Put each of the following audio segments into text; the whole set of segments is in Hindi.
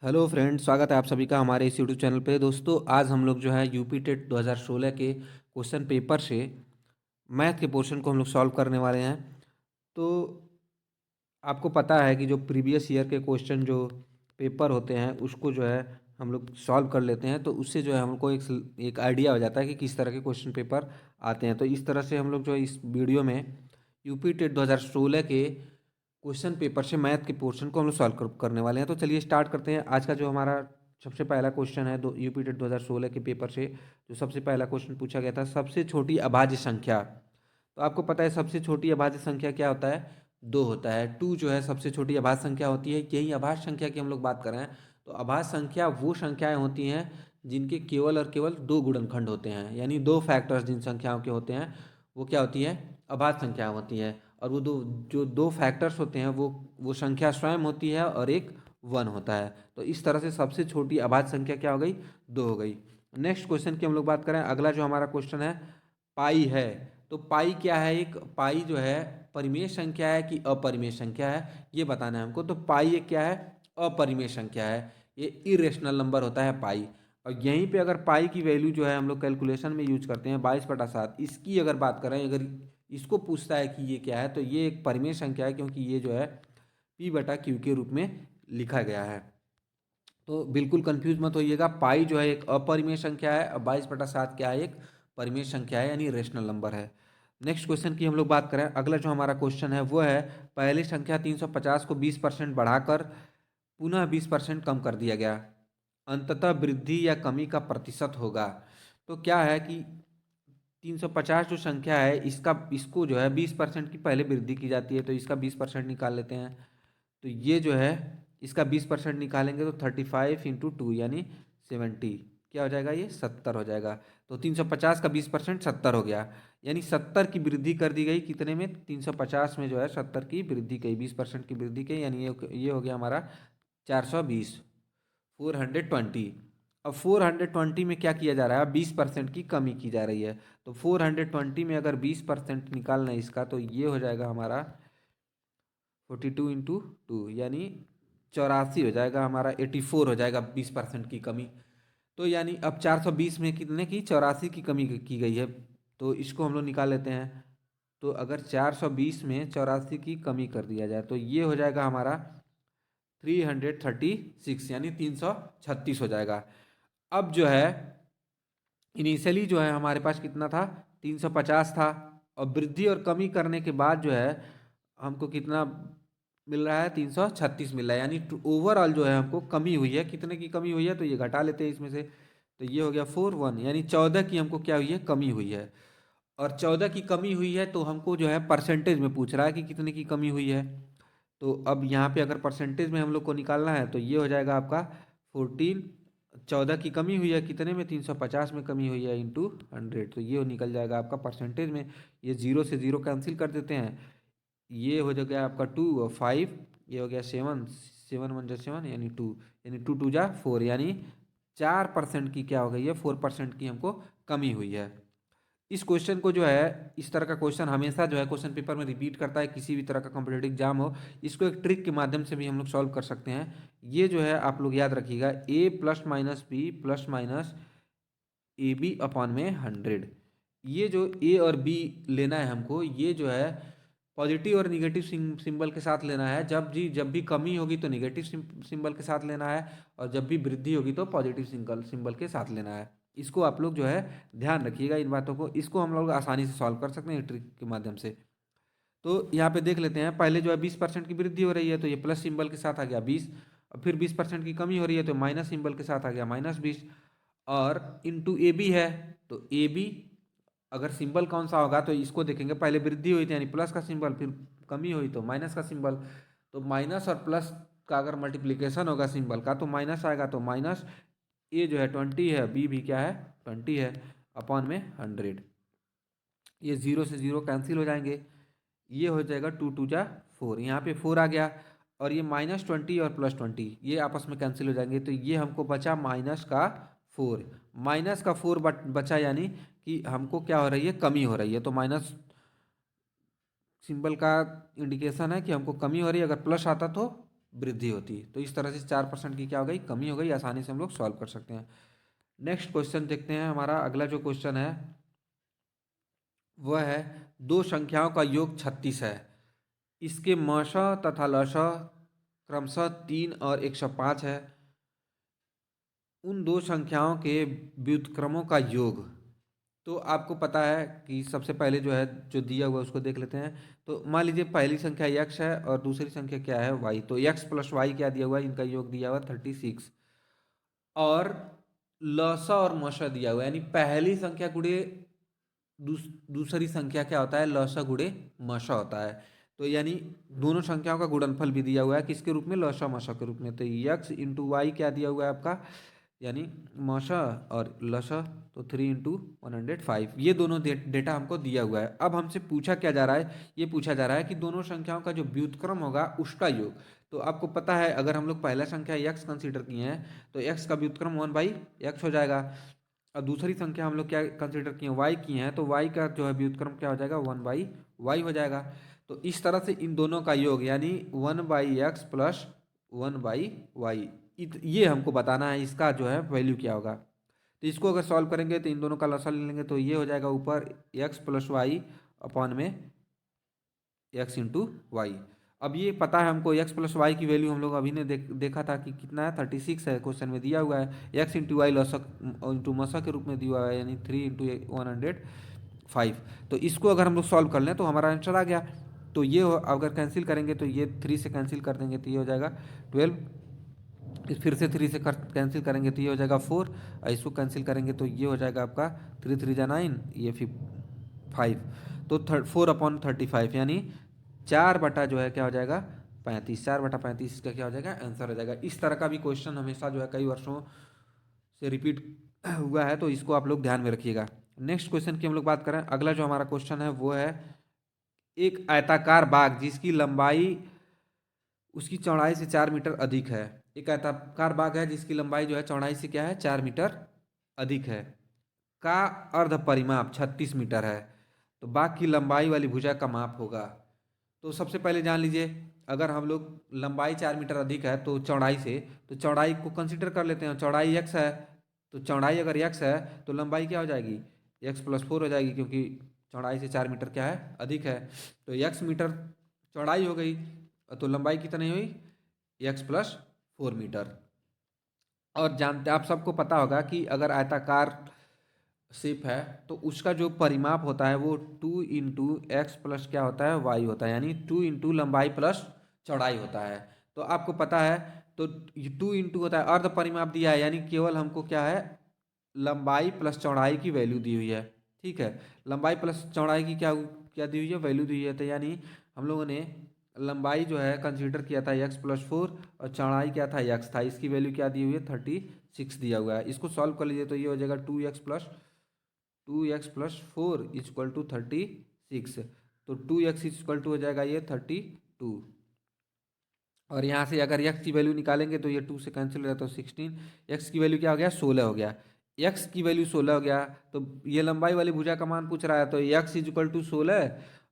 हेलो फ्रेंड्स, स्वागत है आप सभी का हमारे इस यूट्यूब चैनल पे। दोस्तों, आज हम लोग जो है यूपी टेट 2016 के क्वेश्चन पेपर से मैथ के पोर्शन को हम लोग सॉल्व करने वाले हैं। तो आपको पता है कि जो प्रीवियस ईयर के क्वेश्चन जो पेपर होते हैं उसको जो है हम लोग सॉल्व कर लेते हैं, तो उससे जो है हमको एक आइडिया हो जाता है कि किस तरह के क्वेश्चन पेपर आते हैं। तो इस तरह से हम लोग जो है इस वीडियो में यूपी टेट 2016 के क्वेश्चन पेपर से मैथ के पोर्शन को हम लोग करने वाले हैं। तो चलिए स्टार्ट करते हैं। आज का जो हमारा सबसे पहला क्वेश्चन है दो यूपी टेट 2016 के पेपर से जो सबसे पहला क्वेश्चन पूछा गया था, सबसे छोटी अभाज्य संख्या। तो आपको पता है सबसे छोटी अभाज्य संख्या क्या होता है? दो होता है। टू जो है सबसे छोटी अभाज्य संख्या होती है। यही अभाज्य संख्या की हम लोग बात कर रहे हैं। तो अभाज्य संख्या वो संख्याएं होती हैं जिनके केवल और केवल दो गुणनखंड होते हैं, यानी दो फैक्टर्स जिन संख्याओं के होते हैं वो क्या होती है? अभाज्य संख्या होती है। और वो दो फैक्टर्स होते हैं वो संख्या स्वयं होती है और एक वन होता है। तो इस तरह से सबसे छोटी अभाज्य संख्या क्या हो गई? दो हो गई। नेक्स्ट क्वेश्चन की हम लोग बात करें। अगला जो हमारा क्वेश्चन है पाई है। तो पाई क्या है? एक पाई जो है परिमेय संख्या है कि अपरिमेय संख्या है, ये बताना है हमको। तो पाई एक क्या है? अपरिमेय संख्या है। ये इरेशनल नंबर होता है पाई। और यहीं पे अगर पाई की वैल्यू जो है हम लोग कैलकुलेशन में यूज करते हैं 22/7, इसकी अगर बात करें, अगर इसको पूछता है कि ये क्या है, तो ये एक परिमेय संख्या है, क्योंकि ये जो है P/Q के रूप में लिखा गया है। तो बिल्कुल कंफ्यूज मत होइएगा, पाई जो है एक अपरिमेय संख्या है और 22/7 क्या है? एक परिमेय संख्या है, यानी रेशनल नंबर है। नेक्स्ट क्वेश्चन की हम लोग बात करें। अगला जो हमारा क्वेश्चन है वो है पहली संख्या 350 को 20% बढ़ाकर पुनः 20% कम कर दिया गया, अंततः वृद्धि या कमी का प्रतिशत होगा। तो क्या है कि 350 जो संख्या है इसको जो है 20% की पहले वृद्धि की जाती है, तो इसका 20% निकाल लेते हैं। तो ये जो है इसका 20% निकालेंगे तो 35 × 2 यानी 70 क्या हो जाएगा? ये 70 हो जाएगा। तो 350 का 20% 70 हो गया, यानी 70 की वृद्धि कर दी गई। कितने में? 350 में जो है 70 की वृद्धि की, 20% की वृद्धि की, यानी ये हो गया हमारा 420, 420। अब 420 में क्या किया जा रहा है? 20% की कमी की जा रही है। तो 420 में अगर 20% निकालना है इसका, तो ये हो जाएगा हमारा 42 × 2 यानी 84 हो जाएगा हमारा, 84 हो जाएगा 20% की कमी। तो यानी अब 420 में कितने की? 84 की कमी की गई है। तो इसको हम लोग निकाल लेते हैं। तो अगर 420 में 84 की कमी कर दिया जाए तो ये हो जाएगा हमारा 336 यानी 336 हो जाएगा। अब जो है इनिशियली जो है हमारे पास कितना था? 350 था। और वृद्धि और कमी करने के बाद जो है हमको कितना मिल रहा है? 336 मिल रहा है, यानी ओवरऑल जो है हमको कमी हुई है। कितने की कमी हुई है? तो ये घटा लेते हैं इसमें से। तो ये हो गया 41, यानी 14 की हमको क्या हुई है? कमी हुई है। और 14 की कमी हुई है तो हमको जो है परसेंटेज में पूछ रहा है कि कितने की कमी हुई है। तो अब यहाँ पे अगर परसेंटेज में हम लोग को निकालना है तो ये हो जाएगा आपका 14। 14 की कमी हुई है कितने में? 350 में कमी हुई है इंटू 100, तो ये निकल जाएगा आपका परसेंटेज में। ये जीरो से जीरो कैंसिल कर देते हैं। ये हो जाएगा आपका 2 और 5, ये हो गया 7, 7 × 1 = 7 यानी 2, यानी 2 × 2 = 4, यानी 4% की क्या हो गई है? 4% की हमको कमी हुई है। इस क्वेश्चन को जो है, इस तरह का क्वेश्चन हमेशा जो है क्वेश्चन पेपर में रिपीट करता है, किसी भी तरह का कॉम्पिटेटिव एग्जाम हो। इसको एक ट्रिक के माध्यम से भी हम लोग सॉल्व कर सकते हैं। ये जो है आप लोग याद रखिएगा, a + - b + -ab/100। ये जो a और b लेना है हमको, ये जो है पॉजिटिव और निगेटिव सिंबल के साथ लेना है। जब भी कमी होगी तो निगेटिव सिंबल के साथ लेना है, और जब भी वृद्धि होगी तो पॉजिटिव सिंबल के साथ लेना है। इसको आप लोग जो है ध्यान रखिएगा इन बातों को। इसको हम लोग आसानी से सॉल्व कर सकते हैं ट्रिक के माध्यम से। तो यहाँ पे देख लेते हैं, पहले जो है 20% की वृद्धि हो रही है तो ये प्लस सिंबल के साथ आ गया 20, और फिर 20% की कमी हो रही है तो माइनस सिंबल के साथ आ गया -20, और इंटू ए बी है। तो ए बी अगर सिंबल कौन सा होगा तो इसको देखेंगे, पहले वृद्धि हुई थी यानी प्लस का सिंबल, फिर कमी हुई तो माइनस का सिंबल। तो माइनस और प्लस का अगर मल्टीप्लिकेशन होगा सिंबल का तो माइनस आएगा। तो माइनस ए जो है 20 है, बी भी क्या है? 20 है, अपॉन में 100। ये जीरो से जीरो कैंसिल हो जाएंगे। ये हो जाएगा 2 × 2 = 4, यहाँ पे 4 आ गया। और ये -20 और +20 ये आपस में कैंसिल हो जाएंगे, तो ये हमको बचा -4। -4 बचा, यानी कि हमको क्या हो रही है? कमी हो रही है। तो माइनस सिंबल का इंडिकेशन है कि हमको कमी हो रही है। अगर प्लस आता तो वृद्धि होती। तो इस तरह से 4% की क्या हो गई, कमी हो गई। आसानी से हम लोग सॉल्व कर सकते हैं। नेक्स्ट क्वेश्चन देखते हैं। हमारा अगला जो क्वेश्चन है वह है, दो संख्याओं का योग 36 है, इसके मशः तथा लशः क्रमशः 3 और 105 है। उन दो संख्याओं के व्युत्क्रमों का योग। तो आपको पता है कि सबसे पहले जो है जो दिया हुआ है उसको देख लेते हैं। तो मान लीजिए पहली संख्या x है और दूसरी संख्या क्या है, y। तो x प्लस वाई क्या दिया हुआ है, इनका योग दिया हुआ है 36। और लसा और मशा दिया हुआ है, यानी पहली संख्या गुणे दूसरी संख्या क्या होता है, लसा गुणे मशा होता है। तो यानी दोनों संख्याओं का गुणनफल भी दिया हुआ है किसके रूप में, लसा मशा के रूप में। तो x इंटू वाई क्या दिया हुआ है आपका, यानी मशा और लशा। तो 3 × 105 ये दोनों डेटा हमको दिया हुआ है। अब हमसे पूछा क्या जा रहा है, ये पूछा जा रहा है कि दोनों संख्याओं का जो व्युत्क्रम होगा उसका योग। तो आपको पता है अगर हम लोग पहला संख्या x कंसीडर किए हैं तो x का व्युत्क्रम 1/x हो जाएगा। और दूसरी संख्या हम लोग क्या कंसीडर किए हैं, y किए हैं, तो y का जो है व्युत्क्रम क्या हो जाएगा, 1/y हो जाएगा। तो इस तरह से इन दोनों का योग यानी 1/x प्लस 1/y, ये हमको बताना है, इसका जो है वैल्यू क्या होगा। तो इसको अगर सॉल्व करेंगे तो इन दोनों का लसा ले लेंगे तो ये हो जाएगा ऊपर x प्लस वाई अपॉन में x इंटू वाई। अब ये पता है हमको x प्लस वाई की वैल्यू हम लोग अभी ने देखा था कि कितना है, 36 है, क्वेश्चन में दिया हुआ है। x इंटू वाई लसा इंटू मसा के रूप में दिया हुआ है, यानी 3 × 105। तो इसको अगर हम लोग सॉल्व कर लें तो हमारा आंसर आ गया। तो ये अगर कैंसिल करेंगे तो ये 3 से कैंसिल कर देंगे तो ये हो जाएगा 12। फिर से 3 से कैंसिल करेंगे तो ये हो जाएगा 4। और इसको कैंसिल करेंगे तो ये हो जाएगा आपका 3 3 जा 9, ये 5। तो 4/35 यानी 4 बटा जो है क्या हो जाएगा 35, 4/35 इसका क्या हो जाएगा आंसर हो जाएगा। इस तरह का भी क्वेश्चन हमेशा जो है कई वर्षों से रिपीट हुआ है, तो इसको आप लोग ध्यान में रखिएगा। नेक्स्ट क्वेश्चन की हम लोग बात करें। अगला जो हमारा क्वेश्चन है वो है, एक आयताकार बाग जिसकी लंबाई उसकी चौड़ाई से 4 मीटर अधिक है। एक आयताकार बाग है जिसकी लंबाई जो है चौड़ाई से क्या है 4 मीटर अधिक है, का अर्ध परिमाप 36 मीटर है। तो बाग की लंबाई वाली भुजा का माप होगा। तो सबसे पहले जान लीजिए, अगर हम लोग लंबाई 4 मीटर अधिक है तो चौड़ाई से, तो चौड़ाई को कंसिडर कर लेते हैं। चौड़ाई x है, तो चौड़ाई अगर x है तो लंबाई क्या हो जाएगी, x प्लस 4 हो जाएगी, क्योंकि चौड़ाई से 4 मीटर क्या है अधिक है। तो x मीटर चौड़ाई हो गई, तो लंबाई कितनी हुई, x प्लस 4 मीटर। और जानते आप सबको पता होगा कि अगर आयताकार शेप है तो उसका जो परिमाप होता है वो 2 × x प्लस क्या होता है, y होता है, यानी 2 × लंबाई प्लस चौड़ाई होता है। तो आपको पता है, तो 2 × होता है अर्ध परिमाप दिया है, यानी केवल हमको क्या है लंबाई प्लस चौड़ाई की वैल्यू दी हुई है। ठीक है, लंबाई प्लस चौड़ाई की क्या क्या दी हुई है, वैल्यू दी हुई है। तो यानी हम लोगों ने लंबाई जो है कंसीडर किया था x प्लस 4 और चौड़ाई क्या था x था, इसकी वैल्यू क्या दी हुई है 36 दिया हुआ है। इसको सॉल्व कर लीजिए तो ये हो जाएगा 2x प्लस 4 इक्वल टू 36। तो 2x इक्वल टू हो जाएगा ये 32। और यहाँ से अगर x की वैल्यू निकालेंगे तो ये 2 से कैंसिल हो जाता है, तो 16। x की वैल्यू क्या हो गया 16 हो गया, x की वैल्यू 16 हो गया। तो ये लंबाई वाली भुजा का मान पूछ रहा है, तो x इक्वल टू 16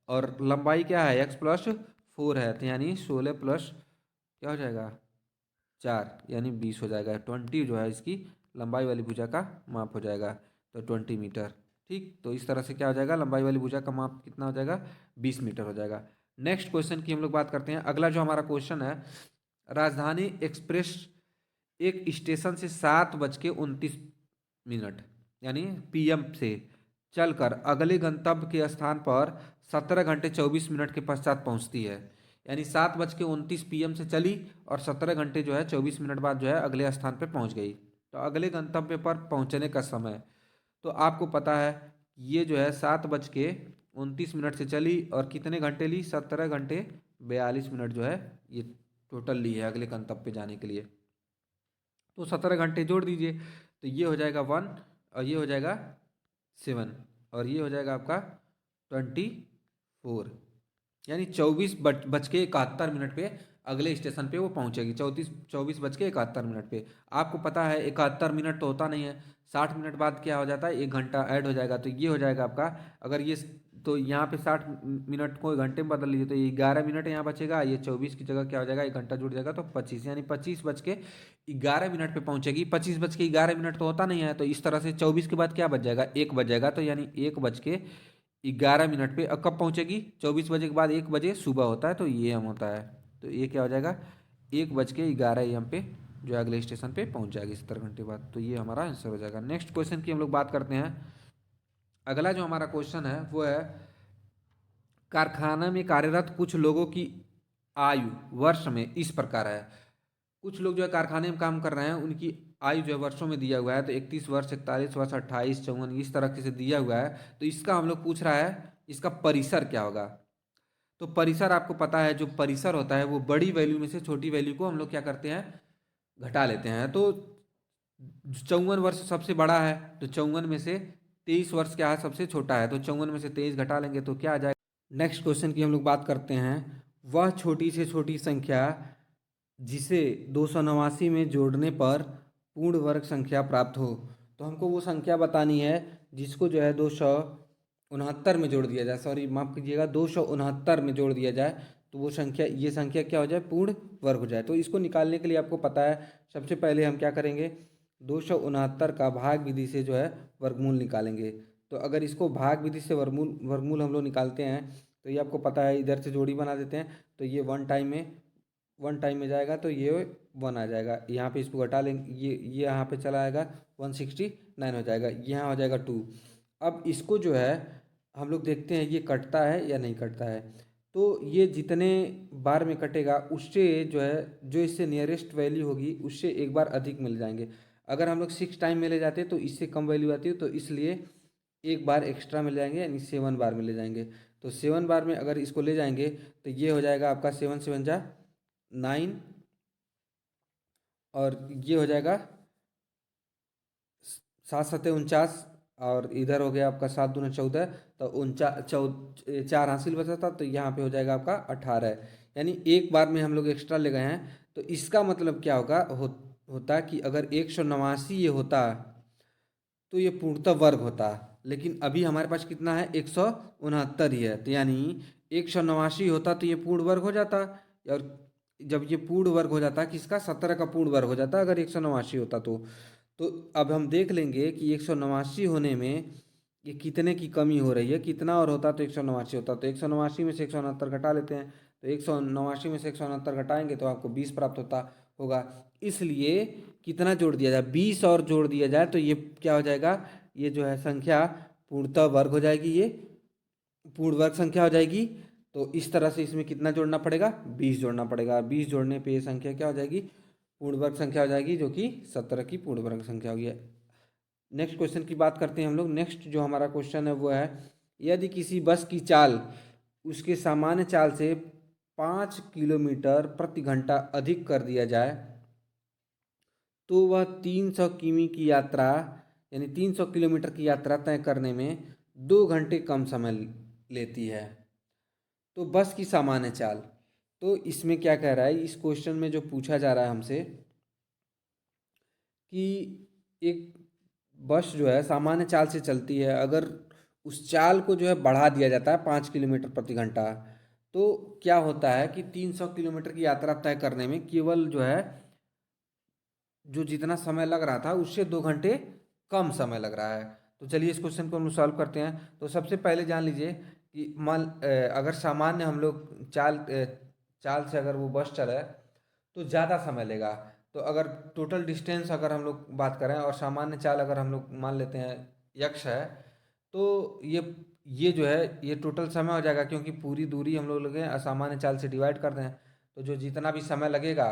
और लंबाई क्या है x प्लस 4 है, तो यानी 16 प्लस क्या हो जाएगा 4, यानी 20 हो जाएगा। 20 जो है इसकी लंबाई वाली भुजा का माप हो जाएगा, तो 20 मीटर। ठीक, तो इस तरह से क्या हो जाएगा लंबाई वाली भुजा का माप कितना हो जाएगा 20 मीटर हो जाएगा। नेक्स्ट क्वेश्चन की हम लोग बात करते हैं। अगला जो हमारा क्वेश्चन है, राजधानी एक्सप्रेस एक स्टेशन से 7:29 यानी पीएम से चलकर अगले गंतव्य के स्थान पर 17 घंटे 24 मिनट के पश्चात पहुंचती है। यानी 7:29 PM से चली और 17 घंटे जो है 24 मिनट बाद जो है अगले स्थान पर पहुंच गई। तो अगले गंतव्य पर पहुंचने का समय, तो आपको पता है ये जो है 7:29 से चली और कितने घंटे ली, 17 घंटे 42 मिनट जो है ये टोटल ली है अगले गंतव्य पे जाने के लिए। तो 17 घंटे जोड़ दीजिए तो ये हो जाएगा 1 और ये हो जाएगा 7 और ये हो जाएगा आपका 24, यानी 24:71 पे अगले स्टेशन पे वो पहुंचेगी। 24:71 पे। आपको पता है 71 मिनट तो होता नहीं है, 60 मिनट बाद क्या हो जाता है 1 घंटा ऐड हो जाएगा, तो ये हो जाएगा आपका, अगर ये तो यहाँ पे 60 मिनट को घंटे में बदल लीजिए तो ये 11 मिनट यहाँ बचेगा, ये 24 की जगह क्या हो जाएगा, 1 घंटा जुड़ जाएगा तो 25, यानी 25 बज के 11 मिनट पे पहुँचेगी। 25 बज के 11 मिनट तो होता नहीं है, तो इस तरह से 24 के बाद क्या बच जाएगा, 1 बज जाएगा, तो यानी 1 बज के 11 मिनट पे अब कब पहुँचेगी, 24 बजे के बाद 1 बजे सुबह होता है, तो ये हम होता है, तो ये क्या हो जाएगा, 1 बज के 11 AM पे जो है अगले स्टेशन पे पहुँच जाएगी 70 घंटे बाद। तो ये हमारा आंसर हो जाएगा। नेक्स्ट क्वेश्चन की हम लोग बात करते हैं। अगला जो हमारा क्वेश्चन है वो है, कारखाना में कार्यरत कुछ लोगों की आयु वर्ष में इस प्रकार है। कुछ लोग जो है कारखाने में काम कर रहे हैं, उनकी आयु जो है वर्षों में दिया हुआ है, तो 31 वर्ष, 41 वर्ष, 28, 54 इस तरह से दिया हुआ है। तो इसका हम लोग पूछ रहा है इसका परिसर क्या होगा। तो परिसर आपको पता है, जो परिसर होता है वो बड़ी वैल्यू में से छोटी वैल्यू को हम लोग क्या करते हैं, घटा लेते हैं। तो 54 वर्ष सबसे बड़ा है, तो 54 में से 23 वर्ष क्या है, सबसे छोटा है, तो 54 में से 23 घटा लेंगे तो क्या आ जाएगा। नेक्स्ट क्वेश्चन की हम लोग बात करते हैं। वह छोटी से छोटी संख्या जिसे 289 में जोड़ने पर पूर्ण वर्ग संख्या प्राप्त हो। तो हमको वो संख्या बतानी है जिसको जो है 269 में जोड़ दिया जाए, सॉरी माफ़ कीजिएगा, 269 में जोड़ दिया जाए, तो वो संख्या, ये संख्या क्या हो जाए, पूर्ण वर्ग हो जाए। तो इसको निकालने के लिए आपको पता है, सबसे पहले हम क्या करेंगे, 269 का भाग विधि से जो है वर्गमूल निकालेंगे। तो अगर इसको भाग विधि से वर्गमूल वर्गमूल हम लोग निकालते हैं, तो ये आपको पता है, इधर से जोड़ी बना देते हैं, तो ये वन टाइम में जाएगा, तो ये 1 आ जाएगा। यहाँ पे इसको घटा लेंगे, ये यहाँ पे चला आएगा, 169 हो जाएगा, यहाँ हो जाएगा 2। अब इसको जो है हम लोग देखते हैं ये कटता है या नहीं कटता है। तो ये जितने बार में कटेगा उससे जो है, जो इससे नियरेस्ट वैल्यू होगी उससे एक बार अधिक मिल जाएंगे। अगर हम लोग 6 टाइम में ले जाते हैं तो इससे कम वैल्यू आती है, तो इसलिए एक बार एक्स्ट्रा मिल जाएंगे, यानी 7 बार में ले जाएंगे। तो 7 बार में अगर इसको ले जाएंगे तो ये हो जाएगा आपका 7 7 जा 9, और ये हो जाएगा 7 7 49, और इधर हो गया आपका 7 दूना 14, तो 4 हासिल बचा था, तो यहाँ पे हो जाएगा आपका 18। यानी एक बार में हम लोग एक्स्ट्रा ले गए हैं, तो इसका मतलब क्या होगा, होता कि अगर 189 ये होता तो ये पूर्णतः वर्ग होता, लेकिन अभी हमारे पास कितना है, 169 ही है, तो यानी 189 होता तो ये पूर्ण वर्ग हो जाता। और जब ये पूर्ण वर्ग हो जाता, किसका, 17 का पूर्ण वर्ग हो जाता अगर 189 होता तो अब हम देख लेंगे कि 189 होने में ये कितने की कमी हो रही है, कितना और होता तो 189 होता, तो 189 में से 169 घटा लेते हैं, तो 189 में से 169 घटाएंगे तो आपको 20 प्राप्त होता होगा। इसलिए कितना जोड़ दिया जाए, 20 और जोड़ दिया जाए, तो ये क्या हो जाएगा, ये जो है संख्या पूर्णतः वर्ग हो जाएगी, ये पूर्ण वर्ग संख्या हो जाएगी। तो इस तरह से इसमें कितना जोड़ना पड़ेगा, 20 जोड़ना पड़ेगा। 20 जोड़ने पे ये संख्या क्या हो जाएगी, पूर्ण वर्ग संख्या हो जाएगी, जो कि 17 की पूर्ण वर्ग संख्या होगी। नेक्स्ट क्वेश्चन की बात करते हैं हम लोग। नेक्स्ट जो हमारा क्वेश्चन है वो है, यदि किसी बस की चाल उसके सामान्य चाल से 5 किलोमीटर प्रति घंटा अधिक कर दिया जाए, तो वह 300 किमी की यात्रा, यानी 300 किलोमीटर की यात्रा तय करने में 2 घंटे कम समय लेती है। तो बस की सामान्य चाल, तो इसमें क्या कह रहा है, इस क्वेश्चन में जो पूछा जा रहा है हमसे कि एक बस जो है सामान्य चाल से चलती है, अगर उस चाल को जो है बढ़ा दिया जाता है 5 किलोमीटर प्रति घंटा, तो क्या होता है कि 300 किलोमीटर की यात्रा तय करने में केवल जो है, जो जितना समय लग रहा था उससे 2 घंटे कम समय लग रहा है। तो चलिए इस क्वेश्चन को हम लोग सॉल्व करते हैं। तो सबसे पहले जान लीजिए कि अगर सामान्य हम लोग चाल से अगर वो बस चले तो ज़्यादा समय लेगा। तो अगर टोटल डिस्टेंस अगर हम लोग बात करें और सामान्य चाल अगर हम लोग मान लेते हैं यक्ष है, तो ये जो है ये टोटल समय हो जाएगा, क्योंकि पूरी दूरी हम लोग लगे असामान्य चाल से डिवाइड कर दें, तो जो जितना भी समय लगेगा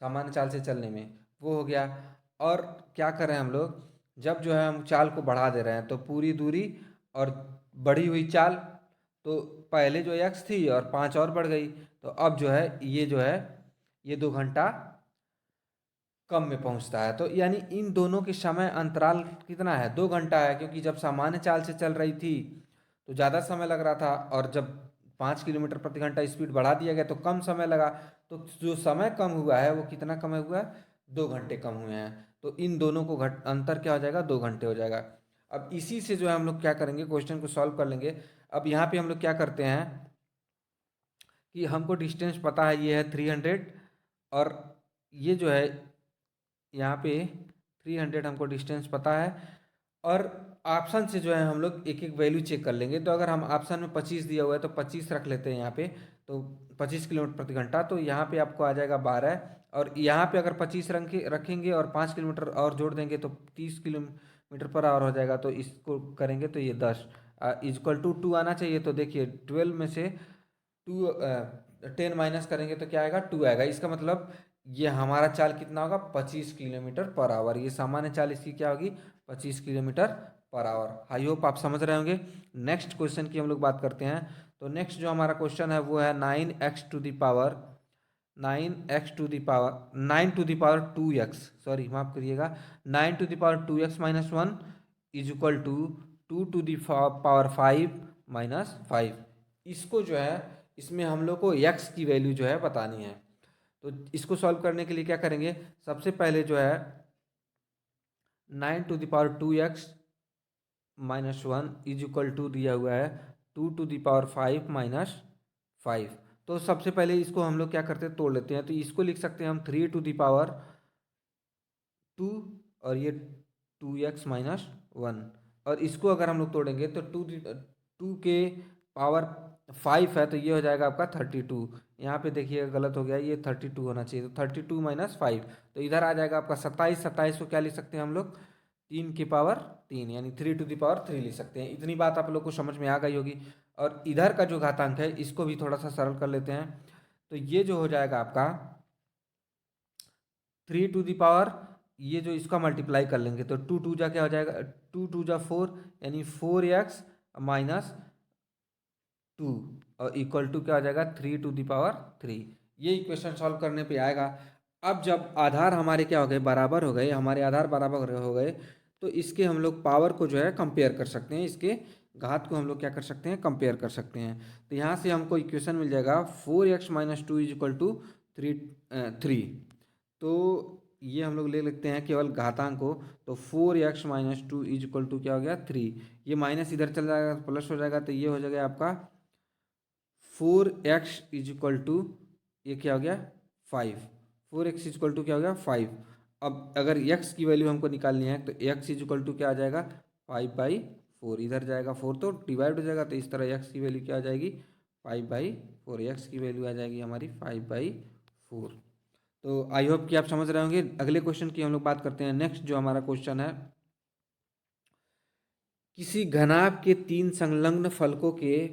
सामान्य चाल से चलने में वो हो गया। और क्या करें हम लोग, जब जो है हम चाल को बढ़ा दे रहे हैं तो पूरी दूरी और बढ़ी हुई चाल, तो पहले जो यक्स थी और 5 और बढ़ गई, तो अब जो है ये 2 घंटा कम में पहुंचता है। तो यानी इन दोनों के समय अंतराल कितना है, 2 घंटा है, क्योंकि जब सामान्य चाल से चल रही थी तो ज़्यादा समय लग रहा था, और जब 5 किलोमीटर प्रति घंटा स्पीड बढ़ा दिया गया तो कम समय लगा। तो जो समय कम हुआ है वो कितना कम हुआ है, 2 घंटे कम हुए हैं। तो इन दोनों को अंतर क्या हो जाएगा, 2 घंटे हो जाएगा। अब इसी से जो है हम लोग क्या करेंगे, क्वेश्चन को सॉल्व कर लेंगे। अब यहाँ पे हम लोग क्या करते हैं कि हमको डिस्टेंस पता है, ये है 300, और ये जो है यहाँ पे 300 हमको डिस्टेंस पता है, और ऑप्शन से जो है हम लोग एक एक वैल्यू चेक कर लेंगे। तो अगर हम ऑप्शन में 25 दिया हुआ है तो 25 रख लेते हैं यहाँ पे, तो 25 किलोमीटर प्रति घंटा, तो यहाँ पे आपको आ जाएगा 12, और यहाँ पे अगर 25 रखेंगे और 5 किलोमीटर और जोड़ देंगे तो 30 किलोमीटर पर आवर हो जाएगा। तो इसको करेंगे तो ये 10 इजक्वल टू 2 आना चाहिए। तो देखिए 12 में से 2 10 माइनस करेंगे तो क्या आएगा, 2 आएगा। इसका मतलब ये हमारा चाल कितना होगा, 25 किलोमीटर पर आवर। ये सामान्य चाल इसकी क्या होगी, 25 kilometre per hour. I hope आप समझ रहे होंगे। नेक्स्ट क्वेश्चन की हम लोग बात करते हैं। तो नेक्स्ट जो हमारा क्वेश्चन है वो है 9 सॉरी माफ करिएगा, 9 to the power 2x is equal to 2 to the power 5 - 5। इसको जो है, इसमें हम लोग को x की वैल्यू जो है बतानी है। तो इसको सॉल्व करने के लिए क्या करेंगे, सबसे पहले जो है 9 to the power 2x - 1 is equal to दिया हुआ है 2 टू द पावर 5 - 5। तो सबसे पहले इसको हम लोग क्या करते हैं, तोड़ लेते हैं। तो इसको लिख सकते हैं हम 3 टू द पावर 2, और ये 2x - 1, और इसको अगर हम लोग तोड़ेंगे तो 2 के पावर 5 है, तो ये हो जाएगा आपका 32। यहाँ पे देखिए गलत हो गया, ये 32 होना चाहिए, तो 32 - 5, तो इधर आ जाएगा आपका 27। 27 को क्या लिख सकते हैं हम लोग, 3 की पावर 3, यानी 3 टू द पावर 3 लिख सकते हैं। इतनी बात आप लोग को समझ में आ गई होगी। और इधर का जो घातांक है इसको भी थोड़ा सा सरल कर लेते हैं। तो ये जो हो जाएगा आपका 3 टू द पावर, ये जो इसका मल्टीप्लाई कर लेंगे तो 2 2 जा क्या हो जाएगा, 2 2 जा 4, यानी 4x - 2, और इक्वल टू क्या हो जाएगा, 3 टू द पावर 3। ये इक्वेशन सॉल्व करने पे आएगा। अब जब आधार हमारे क्या हो गए, बराबर हो गए, हमारे आधार बराबर हो गए, तो इसके हम लोग पावर को जो है कंपेयर कर सकते हैं, इसके घात को हम लोग क्या कर सकते हैं, कंपेयर कर सकते हैं। तो यहाँ से हमको इक्वेशन मिल जाएगा 4x - 2 इज इक्वल टू 3। तो ये हम लोग ले लेते हैं केवल घातांक को। तो 4x - 2 इज इक्वल टू क्या हो गया, 3। ये माइनस इधर चल जाएगा, प्लस हो जाएगा, तो ये हो जाएगा आपका 4x इज इक्वल टू, ये क्या हो गया, 5। 4x इज इक्वल टू क्या हो गया, 5। अब अगर x की वैल्यू हमको निकालनी है तो x इज इक्वल टू क्या आ जाएगा, 5/4। इधर जाएगा 4 तो डिवाइड हो जाएगा, तो इस तरह x की वैल्यू क्या आ जाएगी, 5/4। x की वैल्यू आ जाएगी हमारी 5/4। तो आई होप कि आप समझ रहे होंगे। अगले क्वेश्चन की हम लोग बात करते हैं। नेक्स्ट जो हमारा क्वेश्चन है, किसी घनाभ के 3 संलग्न फलकों के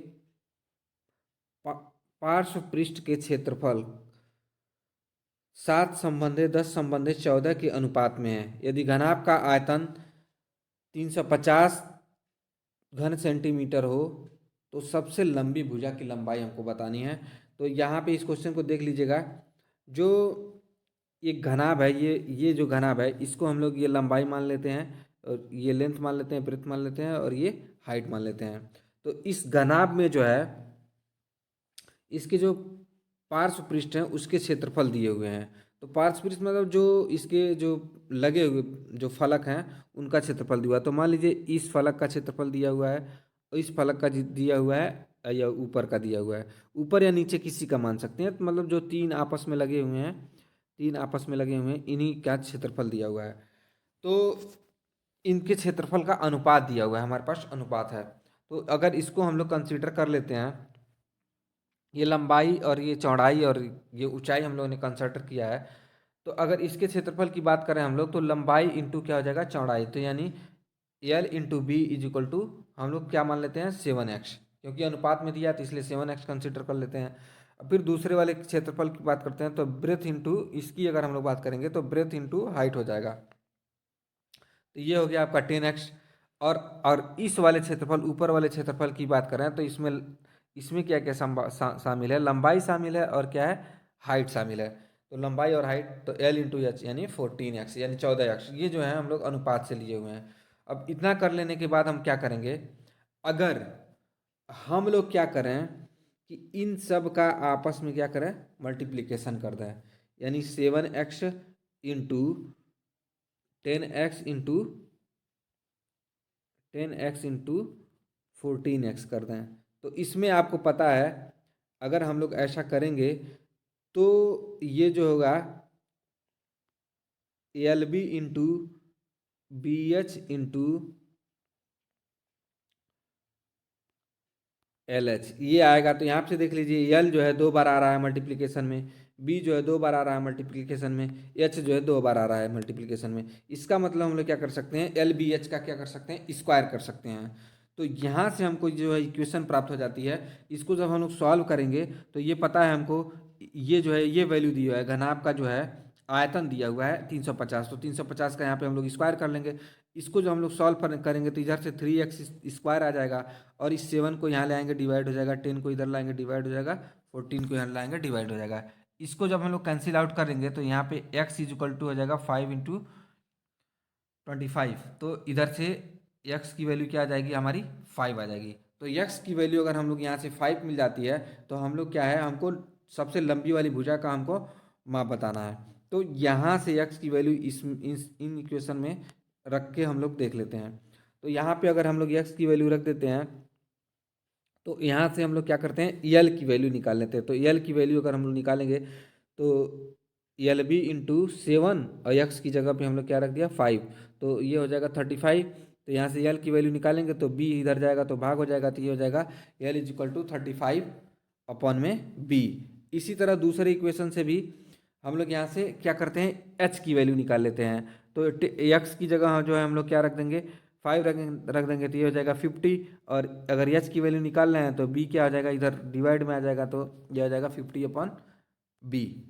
पार्श्व पृष्ठ के क्षेत्रफल 7 संबंधित 10 संबंधित 14 के अनुपात में है। यदि घनाभ का आयतन 350 घन सेंटीमीटर हो तो सबसे लंबी भुजा की लंबाई हमको बतानी है। तो यहाँ पे इस क्वेश्चन को देख लीजिएगा। जो ये घनाभ है, ये जो घनाभ है इसको हम लोग ये लंबाई मान लेते हैं, और ये लेंथ मान लेते हैं, ब्रेथ मान लेते हैं, और ये हाइट मान लेते हैं। तो इस घनाभ में जो है इसके जो पार्श्व पृष्ठ हैं उसके क्षेत्रफल दिए हुए हैं। तो पार्श्व पृष्ठ मतलब जो इसके जो लगे हुए जो फलक हैं उनका क्षेत्रफल दिया हुआ है। तो मान लीजिए इस फलक का क्षेत्रफल दिया हुआ है, और इस फलक का दिया हुआ है, या ऊपर का दिया हुआ है, ऊपर या नीचे किसी का मान सकते हैं। तो मतलब जो 3 आपस में लगे हुए हैं, 3 आपस में लगे हुए हैं, इन्हीं का क्षेत्रफल दिया हुआ है। तो इनके क्षेत्रफल का अनुपात दिया हुआ है, हमारे पास अनुपात है। तो अगर इसको हम लोग कंसीडर कर लेते हैं, ये लंबाई और ये चौड़ाई और ये ऊंचाई हम लोगों ने कंसिडर किया है। तो अगर इसके क्षेत्रफल की बात करें हम लोग, तो लंबाई इंटू क्या हो जाएगा, चौड़ाई, तो यानी L/B इज इक्वल टू हम लोग क्या मान लेते हैं, 7x, क्योंकि अनुपात में दिया है तो इसलिए 7x कंसिडर कर लेते हैं। अब फिर दूसरे वाले क्षेत्रफल की बात करते हैं, तो ब्रेथ इंटू इसकी अगर हम लोग बात करेंगे तो ब्रेथ इंटू हाइट हो जाएगा। तो ये हो गया आपका 10x। और इस वाले क्षेत्रफल, ऊपर वाले क्षेत्रफल की बात करें तो इसमें इसमें क्या क्या शामिल है, लंबाई शामिल है, और क्या है, हाइट शामिल है। तो लंबाई और हाइट, तो L/H यानी 14x यानी 14x, ये जो है हम लोग अनुपात से लिए हुए हैं। अब इतना कर लेने के बाद हम क्या करेंगे, अगर हम लोग क्या करें कि इन सब का आपस में क्या करें, मल्टीप्लिकेशन कर दें, यानी 7x into 10x into 14x कर दें। तो इसमें आपको पता है अगर हम लोग ऐसा करेंगे तो ये जो होगा L B into B H into L H ये आएगा। तो यहाँ से देख लीजिए एल जो है 2 बार आ रहा है मल्टीप्लिकेशन में, बी जो है 2 बार आ रहा है मल्टीप्लिकेशन में, एच जो है 2 बार आ रहा है मल्टीप्लिकेशन में। इसका मतलब हम लोग क्या कर सकते हैं, एल बी एच का क्या कर सकते हैं, स्क्वायर कर सकते हैं। तो यहाँ से हमको जो है इक्वेशन प्राप्त हो जाती है। इसको जब हम लोग सॉल्व करेंगे तो ये पता है हमको, ये जो है ये वैल्यू दी हुआ है, घनाभ का जो है आयतन दिया हुआ है 350, तो 350 का यहाँ पे हम लोग स्क्वायर कर लेंगे। इसको जो हम लोग सॉल्व करेंगे तो इधर से 3x स्क्वायर आ जाएगा, और इस 7 को यहाँ ले आएंगे डिवाइड हो जाएगा, 10 को इधर लाएंगे डिवाइड हो जाएगा, 14 को यहाँ लाएंगे डिवाइड हो जाएगा। इसको जब हम लोग कैंसिल आउट करेंगे तो यहाँ पे x इजिकल टू हो जाएगा 5 इंटू 25। तो इधर से x की वैल्यू क्या आ जाएगी हमारी 5 आ जाएगी। तो x की वैल्यू अगर हम लोग यहाँ से 5 मिल जाती है तो हम लोग क्या है, हमको सबसे लंबी वाली भुजा का हमको माप बताना है। तो यहाँ से x की वैल्यू इन इक्वेशन में रख के हम लोग देख लेते हैं। तो यहाँ पे अगर हम लोग x की वैल्यू रख देते हैं तो यहाँ से हम लोग क्या करते हैं, यल की वैल्यू निकाल लेते हैं। तो यल की वैल्यू अगर हम लोग निकालेंगे तो यल बी इंटू 7 और x की जगह पे हम लोग क्या रख दिया 5, तो ये हो जाएगा 35। तो यहाँ से यल की वैल्यू निकालेंगे तो b इधर जाएगा तो भाग हो जाएगा, तो ये हो जाएगा L is equal to 35 upon में b। इसी तरह दूसरे इक्वेशन से भी हम लोग यहाँ से क्या करते हैं, h की वैल्यू निकाल लेते हैं। तो x की जगह जो है हम लोग क्या रख देंगे 5 रख देंगे, तो ये हो जाएगा 50। और अगर एच की वैल्यू निकाल रहे हैं तो बी क्या हो जाएगा, इधर डिवाइड में आ जाएगा, तो ये हो जाएगा 50 अपॉन बी।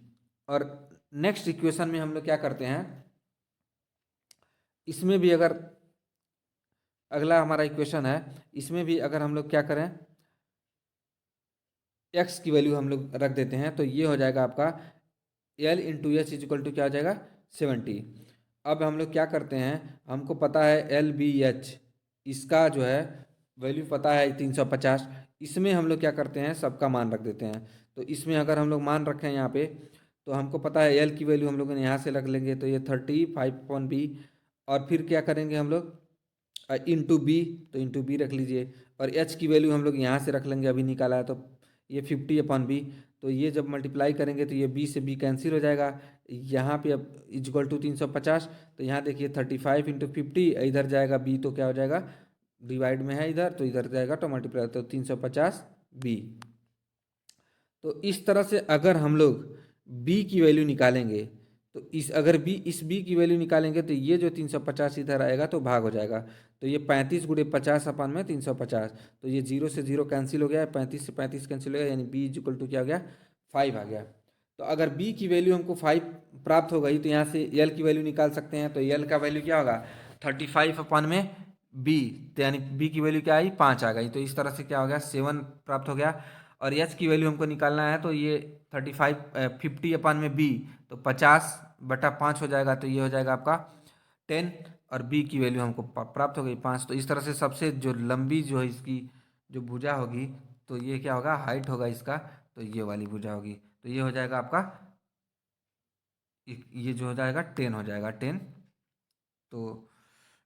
और नेक्स्ट इक्वेशन में हम लोग क्या करते हैं, इसमें भी अगर अगला हमारा इक्वेशन है, इसमें भी अगर हम लोग क्या करें, एक्स की वैल्यू हम लोग रख देते हैं, तो ये हो जाएगा आपका L into H is equal to क्या हो जाएगा 70। अब हम लोग क्या करते हैं, हमको पता है एल बी एच, इसका जो है वैल्यू पता है 350। इसमें हम लोग क्या करते हैं, सबका मान रख देते हैं। तो इसमें अगर हम लोग मान रखें यहाँ पे, तो हमको पता है एल की वैल्यू हम लोग यहाँ से रख लेंगे, तो ये 35 अपॉन बी। और फिर क्या करेंगे हम लोग इंटू बी, तो इंटू बी रख लीजिए। और एच की वैल्यू हम लोग यहाँ से रख लेंगे, अभी निकाला है, तो ये 50 अपॉन बी। तो ये जब मल्टीप्लाई करेंगे तो ये बी से बी कैंसिल हो जाएगा। यहाँ पे अब इजक्वल टू 350, तो यहाँ देखिए 35 इंटू 50, इधर जाएगा बी तो क्या हो जाएगा, डिवाइड में है इधर, तो इधर जाएगा तो मल्टीप्लाई, तो 350 बी। तो इस तरह से अगर हम लोग b की वैल्यू निकालेंगे तो इस b की वैल्यू निकालेंगे तो ये जो 350 इधर आएगा तो भाग हो जाएगा। तो ये 35 गुणे 50 अपन में 350, तो ये 0 से 0 कैंसिल हो गया, 35 से 35 कैंसिल हो गया, यानी b इक्वल टू क्या हो गया 5 आ गया। तो अगर b की वैल्यू हमको 5 प्राप्त हो गई तो यहाँ से l की वैल्यू निकाल सकते हैं। तो l का वैल्यू क्या होगा 35 अपन में b, तो यानी b की वैल्यू क्या आई 5 आ गई। तो इस तरह से क्या हो गया 7 प्राप्त हो गया। और एच की वैल्यू हमको निकालना है, तो ये 50 अपन में बी, तो 50/5 हो जाएगा, तो ये हो जाएगा आपका 10। और बी की वैल्यू हमको प्राप्त हो गई 5। तो इस तरह से सबसे जो लंबी जो है इसकी जो भुजा होगी, तो ये क्या होगा हाइट होगा इसका, तो ये वाली भुजा होगी। तो ये हो जाएगा आपका, ये जो हो जाएगा 10 हो जाएगा 10। तो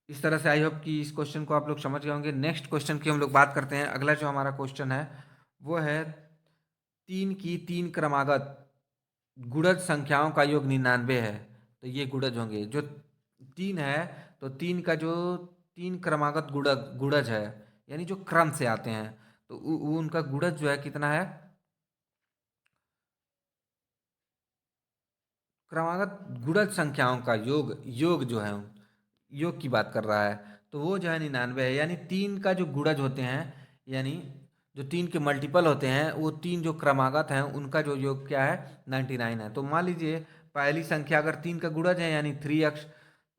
इस तरह से आई होप कि इस क्वेश्चन को आप लोग समझ गए होंगे। नेक्स्ट क्वेश्चन की हम लोग बात करते हैं। अगला जो हमारा क्वेश्चन है वो है 3 की 3 क्रमागत गुणज संख्याओं का योग 99 है। तो ये गुणज होंगे जो 3 है, तो 3 का जो 3 क्रमागत गुणज है, यानी जो क्रम से आते हैं, तो उनका गुणज जो है कितना है, क्रमागत गुणज संख्याओं का योग जो है, योग की बात कर रहा है, तो वो जो है 99 है। यानी 3 का जो गुणज होते हैं, यानी जो 3 के मल्टीपल होते हैं, वो 3 जो क्रमागत हैं उनका जो योग क्या है 99 है। तो मान लीजिए पहली संख्या अगर 3 का गुणज है यानी 3x,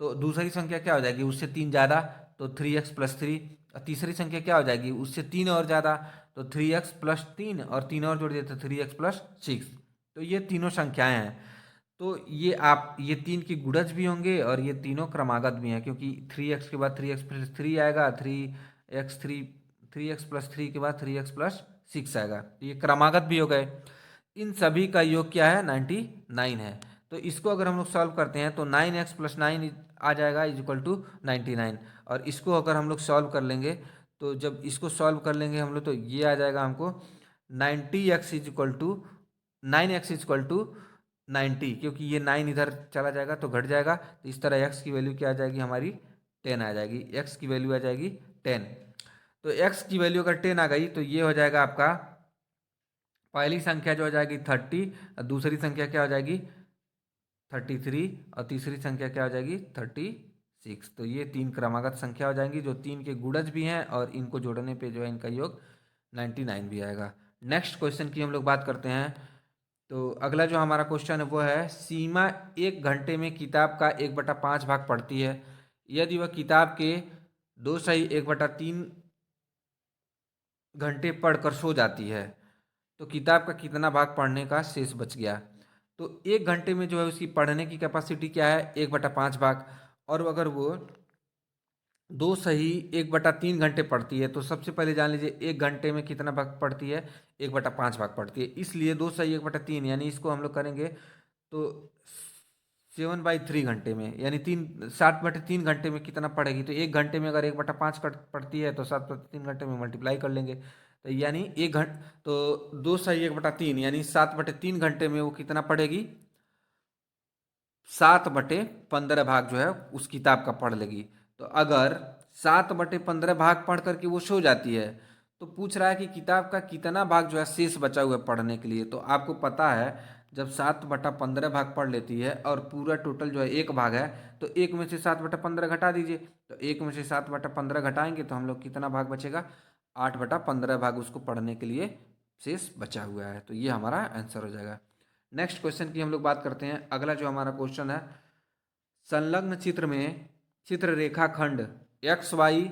तो दूसरी संख्या क्या हो जाएगी उससे 3 ज़्यादा, तो 3x+3। और तीसरी संख्या क्या हो जाएगी उससे 3 और ज़्यादा, तो 3x+3, और 3 और जोड़ दिए तो 3x+6। तो ये तीनों संख्याएं हैं। तो ये 3 की गुणज भी होंगे और ये तीनों क्रमागत भी हैं, क्योंकि 3x के बाद 3x+3 आएगा, 3x+3 के बाद 3x+6 आएगा, तो ये क्रमागत भी हो गए। इन सभी का योग क्या है 99 है। तो इसको अगर हम लोग सॉल्व करते हैं तो 9x+9 आ जाएगा इज इक्वल टू 99। और इसको अगर हम लोग सॉल्व कर लेंगे तो जब इसको सॉल्व कर लेंगे हम लोग तो ये आ जाएगा हमको 90x is equal to 9x is equal to 90, क्योंकि ये 9 इधर चला जाएगा तो घट जाएगा, तो इस तरह x की वैल्यू क्या आ जाएगी हमारी 10 आ जाएगी, x की वैल्यू आ जाएगी 10। तो x की वैल्यू अगर 10 आ गई तो ये हो जाएगा आपका पहली संख्या जो हो जाएगी 30, और दूसरी संख्या क्या हो जाएगी 33, और तीसरी संख्या क्या हो जाएगी 36। तो ये तीन क्रमागत संख्या हो जाएंगी जो तीन के गुणज भी हैं, और इनको जोड़ने पे जो है इनका योग 99 भी आएगा। नेक्स्ट क्वेश्चन की हम लोग बात करते हैं। तो अगला जो हमारा क्वेश्चन है वो है, सीमा 1 घंटे में किताब का 1/5 भाग पढ़ती है। यदि वह किताब के 2 1/3 घंटे पढ़कर सो जाती है तो किताब का कितना भाग पढ़ने का शेष बच गया। तो 1 घंटे में जो है उसकी पढ़ने की कैपेसिटी क्या है 1/5 भाग, और अगर वो 2 1/3 घंटे पढ़ती है तो सबसे पहले जान लीजिए 1 घंटे में कितना भाग पढ़ती है 1/5 भाग पढ़ती है, इसलिए 2 1/3 यानी इसको हम लोग करेंगे तो 7/3 घंटे में, यानी 7/3 घंटे में कितना पढ़ेगी। तो 1 घंटे में अगर 1/5 पढ़ती है तो 7/3 घंटे में मल्टीप्लाई कर लेंगे, तो यानी 1 घंटे तो 2 1/3 यानी 7/3 घंटे में वो कितना पढ़ेगी 7/15 भाग जो है उस किताब का पढ़ लेगी। तो अगर 7/15 भाग पढ़ करके वो सो जाती है तो पूछ रहा है कि किताब का कितना भाग जो है शेष बचा हुआ है पढ़ने के लिए। तो आपको पता है जब 7/15 भाग पढ़ लेती है और पूरा टोटल जो है 1 भाग है, तो 1 में से 7/15 घटा दीजिए, तो 1 में से 7/15 घटाएंगे तो हम लोग कितना भाग बचेगा 8/15 भाग उसको पढ़ने के लिए शेष बचा हुआ है। तो ये हमारा आंसर हो जाएगा। नेक्स्ट क्वेश्चन की हम लोग बात करते हैं। अगला जो हमारा क्वेश्चन है, संलग्न चित्र में चित्र रेखाखंड X Y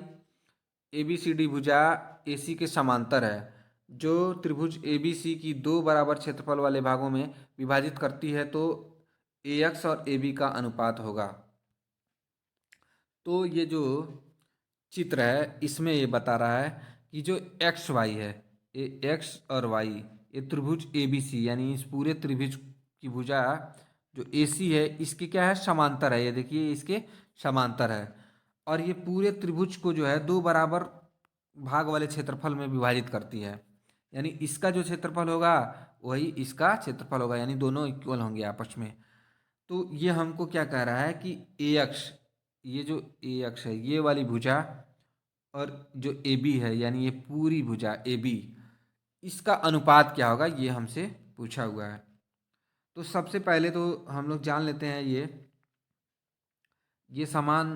A B C D भुजा ए सी के समांतर है, जो त्रिभुज ए बी सी की दो बराबर क्षेत्रफल वाले भागों में विभाजित करती है, तो ए एक्स और ए बी का अनुपात होगा। तो ये जो चित्र है इसमें ये बता रहा है कि जो एक्स वाई है, ये एक्स और वाई, ये त्रिभुज ए बी सी यानी इस पूरे त्रिभुज की भुजा जो ए सी है इसके क्या है समांतर है। ये देखिए इसके समांतर है, और ये पूरे त्रिभुज को जो है दो बराबर भाग वाले क्षेत्रफल में विभाजित करती है, यानी इसका जो क्षेत्रफल होगा वही इसका क्षेत्रफल होगा, यानी दोनों इक्वल होंगे आपस में। तो ये हमको क्या कह रहा है कि ए एक्स, ये जो ए एक्स है ये वाली भुजा, और जो ए बी है यानी ये पूरी भुजा ए बी, इसका अनुपात क्या होगा ये हमसे पूछा हुआ है। तो सबसे पहले तो हम लोग जान लेते हैं ये समान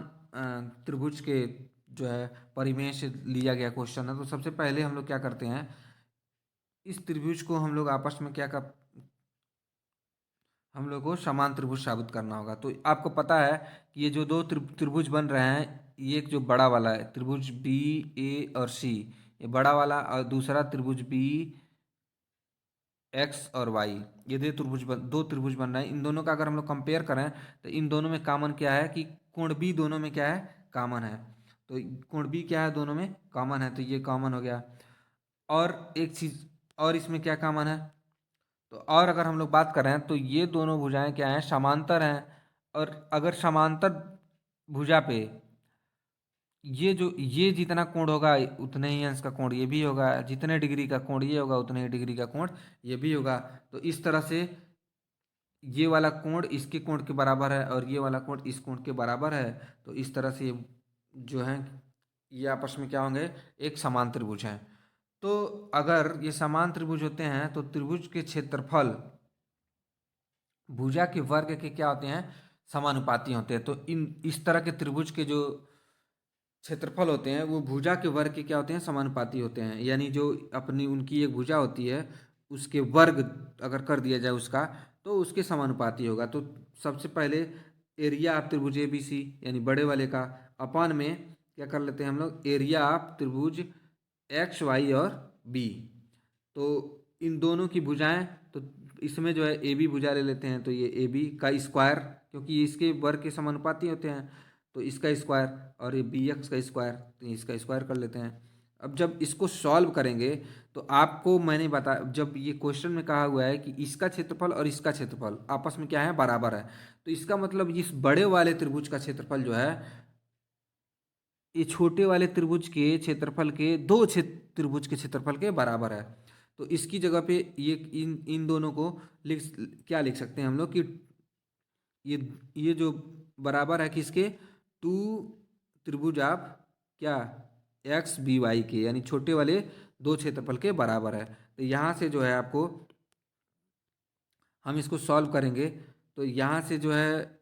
त्रिभुज के जो है परिमेय से लिया गया क्वेश्चन है। तो सबसे पहले हम लोग क्या करते हैं, इस त्रिभुज को हम लोग आपस में क्या कर, हम लोग को समान त्रिभुज साबित करना होगा। तो आपको पता है कि ये जो दो त्रिभुज बन रहे हैं, ये एक जो बड़ा वाला है त्रिभुज बी ए और सी, ये बड़ा वाला, और दूसरा त्रिभुज बी एक्स और वाई, ये दो त्रिभुज बन रहे हैं। इन दोनों का अगर हम लोग कंपेयर करें तो इन दोनों में कॉमन क्या है कि कोण बी दोनों में क्या है कॉमन है। तो कोण बी क्या है दोनों में कॉमन है, तो ये कॉमन हो गया। और एक चीज़ और इसमें क्या कॉमन है, तो और अगर हम लोग बात करें तो ये दोनों भुजाएं क्या हैं समांतर हैं, और अगर समांतर भुजा पे ये जितना कोण होगा उतने ही अंश का कोण ये भी होगा, जितने डिग्री का कोण ये होगा उतने ही डिग्री का कोण ये भी होगा। तो इस तरह से ये वाला कोण इसके कोण के बराबर है और ये वाला कोण इस कोण के बराबर है। तो इस तरह से ये जो है ये आपस में क्या होंगे एक समान त्रिभुज हैं। तो अगर ये समान त्रिभुज होते हैं तो त्रिभुज के क्षेत्रफल भुजा के वर्ग के क्या होते हैं समानुपाती होते हैं। तो इन इस तरह के त्रिभुज के जो क्षेत्रफल होते हैं वो भुजा के वर्ग के क्या होते हैं समानुपाती होते हैं, यानी जो अपनी उनकी एक भुजा होती है उसके वर्ग अगर कर दिया जाए उसका तो उसके समानुपाती होगा। तो सबसे पहले एरिया ऑफ त्रिभुज ए बी सी यानी बड़े वाले का अपान में क्या कर लेते हैं हम लोग एरिया ऑफ त्रिभुज एक्स वाई और बी। तो इन दोनों की भुजाएं, तो इसमें जो है ए बी भुजा ले लेते हैं, तो ये ए बी का स्क्वायर, क्योंकि ये इसके वर्ग के समानुपाती होते हैं, तो इसका स्क्वायर, और ये बी एक्स का स्क्वायर, तो इसका स्क्वायर कर लेते हैं। अब जब इसको सॉल्व करेंगे तो आपको मैंने बता, जब ये क्वेश्चन में कहा हुआ है कि इसका क्षेत्रफल और इसका क्षेत्रफल आपस में क्या है बराबर है, तो इसका मतलब इस बड़े वाले त्रिभुज का क्षेत्रफल जो है ये छोटे वाले त्रिभुज के क्षेत्रफल के दो त्रिभुज के क्षेत्रफल के बराबर है। तो इसकी जगह पे ये इन इन दोनों को क्या लिख सकते हैं हम लोग कि ये ये जो बराबर है किसके, टू त्रिभुज आप क्या एक्स बी वाई के, यानी छोटे वाले दो क्षेत्रफल के बराबर है। तो यहाँ से जो है आपको हम इसको सॉल्व करेंगे तो यहाँ से जो है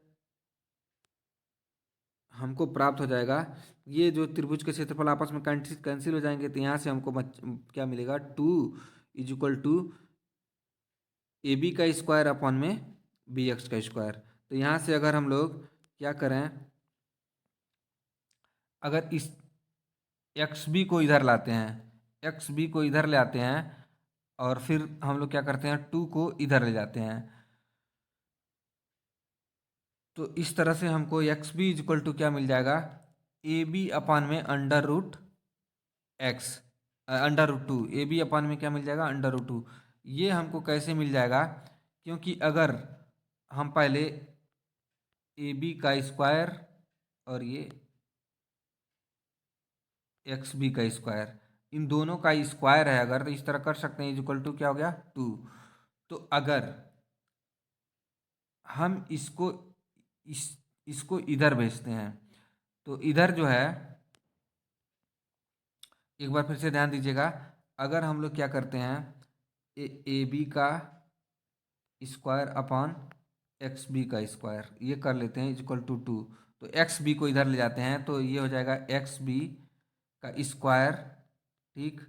हमको प्राप्त हो जाएगा, ये जो त्रिभुज के क्षेत्रफल आपस में कैंसिल हो जाएंगे, तो यहाँ से हमको क्या मिलेगा, two is equal to A B का स्क्वायर अपॉन में बी एक्स का स्क्वायर। तो यहाँ से अगर हम लोग क्या करें, अगर इस एक्स बी को इधर लाते हैं, एक्स बी को इधर ले आते हैं और फिर हम लोग क्या करते हैं, टू को इधर ले जाते हैं, तो इस तरह से हमको x b is equal to क्या मिल जाएगा, ए बी अपान में under root x, under root two, ए बी अपान में क्या मिल जाएगा, अंडर रूट टू। ये हमको कैसे मिल जाएगा, क्योंकि अगर हम पहले ए बी का स्क्वायर और ये एक्स बी का स्क्वायर, इन दोनों का स्क्वायर है अगर, तो इस तरह कर सकते हैं, इज इक्वल टू क्या हो गया, टू। तो अगर हम इसको इधर भेजते हैं, तो इधर जो है, एक बार फिर से ध्यान दीजिएगा, अगर हम लोग क्या करते हैं, ए बी का स्क्वायर अपॉन एक्स बी का स्क्वायर ये कर लेते हैं इज इक्वल टू टू, तो एक्स बी को इधर ले जाते हैं तो ये हो जाएगा एक्स बी का स्क्वायर, ठीक,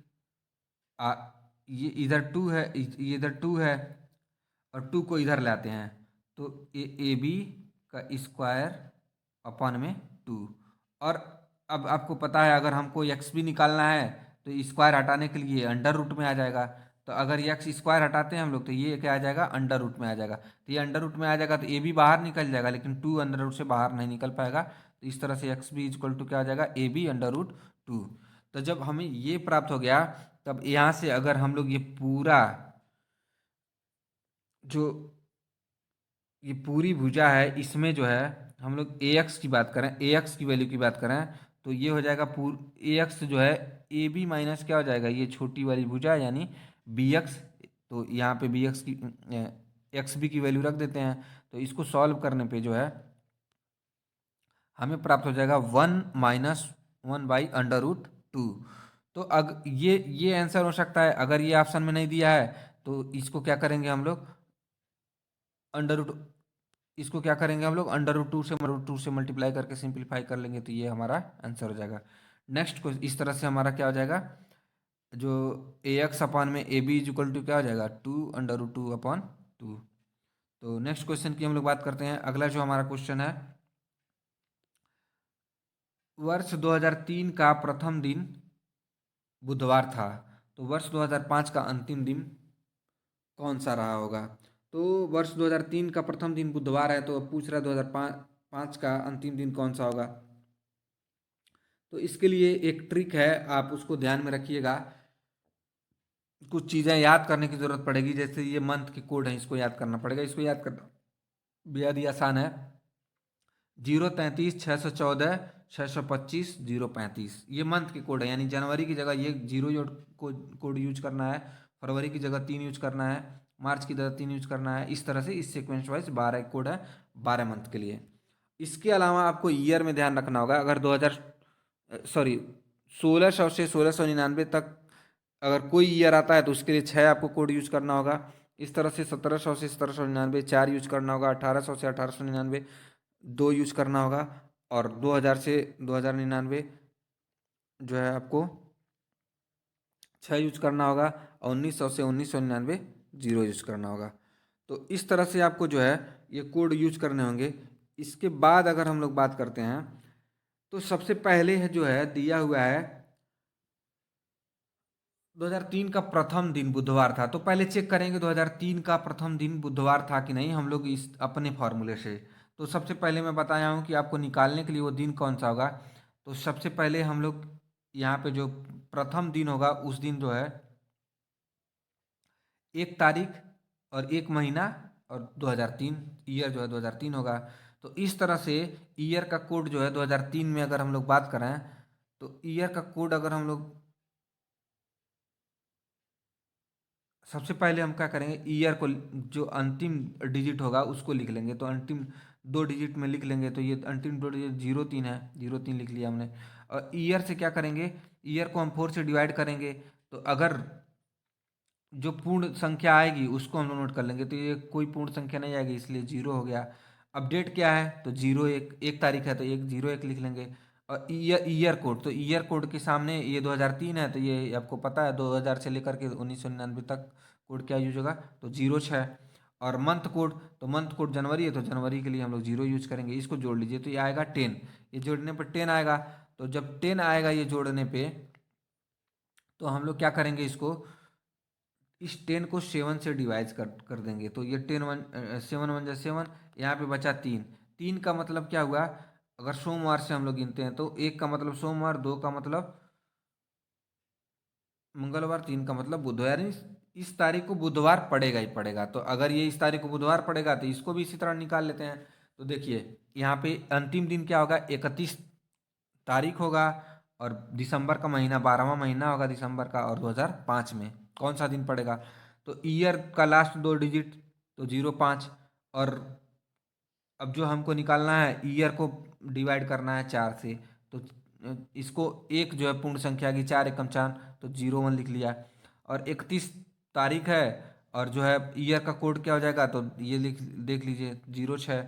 आ ये इधर टू है, ये इधर टू है, और टू को इधर लाते हैं तो ए बी का स्क्वायर अपॉन में टू। और अब आपको पता है अगर हमको एक्स भी निकालना है तो स्क्वायर हटाने के लिए अंडर रूट में आ जाएगा, तो अगर एक्स स्क्वायर हटाते हैं हम लोग तो ये क्या आ जाएगा, अंडर रूट में आ जाएगा। तो ये अंडर रूट में आ जाएगा तो ए भी बाहर निकल जाएगा, लेकिन टू अंडर रूट से बाहर नहीं निकल पाएगा, तो इस तरह से एक्स बी इक्वल टू क्या आ जाएगा, ए बी अंडर रूट टू। तो जब हमें ये प्राप्त हो गया, तब यहाँ से अगर हम लोग जो ये पूरी भुजा है इसमें जो है हम लोग ए एक्स की बात करें, ए एक्स की वैल्यू की बात करें, तो ये हो जाएगा ए एक्स जो है ए बी माइनस क्या हो जाएगा, ये छोटी वाली भुजा यानी बी एक्स। तो यहाँ पे बी एक्स की एक्स बी की वैल्यू रख देते हैं, तो इसको सॉल्व करने पे जो है हमें प्राप्त हो जाएगा one minus one by under root two. तो ये आंसर हो सकता है, अगर ये ऑप्शन में नहीं दिया है तो इसको क्या करेंगे हम लोग, अंडर रूट, इसको क्या करेंगे हम लोग, अंडर रूट टू से मल्टीप्लाई करके सिंपलीफाई कर लेंगे, तो ये हमारा आंसर हो जाएगा। नेक्स्ट को इस तरह से हमारा क्या हो जाएगा, जो ए एक्स अपॉन में A B is equal to क्या हो जाएगा, two under root two upon two. तो नेक्स्ट क्वेश्चन की हम लोग बात करते हैं। अगला जो हमारा क्वेश्चन है, वर्ष 2003 का प्रथम दिन बुधवार था, तो वर्ष 2005 का अंतिम दिन कौन सा रहा होगा। तो वर्ष 2003 का प्रथम दिन बुधवार है, तो अब पूछ रहा है 2005 का अंतिम दिन कौन सा होगा। तो इसके लिए एक ट्रिक है, आप उसको ध्यान में रखिएगा। कुछ चीज़ें याद करने की ज़रूरत पड़ेगी, जैसे ये मंथ के कोड हैं, इसको याद करना पड़ेगा। इसको याद करना बेहद ही आसान है, 033 614 625 035, ये मंथ के कोड है, यानी जनवरी की जगह ये जीरो कोड यूज करना है, फरवरी की जगह 3 यूज करना है, मार्च की जगह 3 यूज करना है। इस तरह से इस सीक्वेंस वाइज 12 कोड है 12 मंथ के लिए। इसके अलावा आपको ईयर में ध्यान रखना होगा, अगर 1600 से 1699 तक अगर कोई ईयर आता है तो उसके लिए 6 आपको कोड यूज करना होगा। इस तरह से 1700 से 1799 4 यूज करना होगा, 1800 से 1899 2 यूज करना होगा, और 2000 से 2099 जो है आपको 6 यूज करना होगा, और 1900 से 1999 0 यूज करना होगा। तो इस तरह से आपको जो है ये कोड यूज करने होंगे। इसके बाद अगर हम लोग बात करते हैं, तो सबसे पहले है जो है दिया हुआ है 2003 का प्रथम दिन बुधवार था, तो पहले चेक करेंगे 2003 का प्रथम दिन बुधवार था कि नहीं, हम लोग इस अपने फॉर्मूले से। तो सबसे पहले मैं बताया हूँ कि आपको निकालने के लिए वो दिन कौन सा होगा। तो सबसे पहले हम लोग यहाँ पे जो प्रथम दिन होगा उस दिन जो है 1 तारीख और 1 महीना और 2003, ईयर जो है 2003 होगा। तो इस तरह से ईयर का कोड जो है 2003 में अगर हम लोग बात करें तो ईयर का कोड अगर हम लोग सबसे पहले हम क्या करेंगे, ईयर को जो अंतिम डिजिट होगा उसको लिख लेंगे। तो अंतिम दो डिजिट में लिख लेंगे, तो ये अंतिम दो डिजिट 03 है, 03 लिख लिया हमने। और ईयर से क्या करेंगे, ईयर को हम 4 से डिवाइड करेंगे। तो अगर जो पूर्ण संख्या आएगी उसको हम लोग नोट कर लेंगे। तो ये कोई पूर्ण संख्या नहीं आएगी, इसलिए जीरो हो गया। अपडेट क्या है, तो जीरो एक, एक तारीख है तो एक जीरो एक लिख लेंगे। और ईयर ईयर कोड, तो ईयर कोड के सामने ये 2003 है, तो ये आपको पता है 2000 से लेकर के 1999 तक कोड क्या यूज होगा, तो जीरो छः। और मंथ कोड, तो मंथ कोड जनवरी है तो जनवरी के लिए हम लोग जीरो यूज करेंगे। इसको जोड़ लीजिए तो ये आएगा 10। ये जोड़ने पर 10 आएगा। तो जब 10 आएगा ये जोड़ने पे, तो हम लोग क्या करेंगे, इसको इस 10 को 7 से डिवाइड कर देंगे। तो ये 7 1 जा 7, यहाँ पे बचा 3। 3 का मतलब क्या हुआ, अगर सोमवार से हम लोग गिनते हैं तो एक का मतलब सोमवार, दो का मतलब मंगलवार, 3 का मतलब बुधवार, यानी इस तारीख को बुधवार पड़ेगा ही पड़ेगा। तो अगर ये इस तारीख को बुधवार पड़ेगा तो इसको भी इसी तरह निकाल लेते हैं। तो देखिए यहाँ पे अंतिम दिन क्या होगा, 31 तारीख होगा। और दिसंबर का महीना 12वां महीना होगा दिसंबर का, और 2005 में कौन सा दिन पड़ेगा, तो ईयर का लास्ट दो डिजिट, तो 05। और अब जो हमको निकालना है, ईयर को डिवाइड करना है 4 से। तो इसको एक जो है पूर्ण संख्या की, 4 एकम 4, तो 01 लिख लिया। और 31 तारीख है, और जो है ईयर का कोड क्या हो जाएगा, तो ये लिख देख लीजिए 06।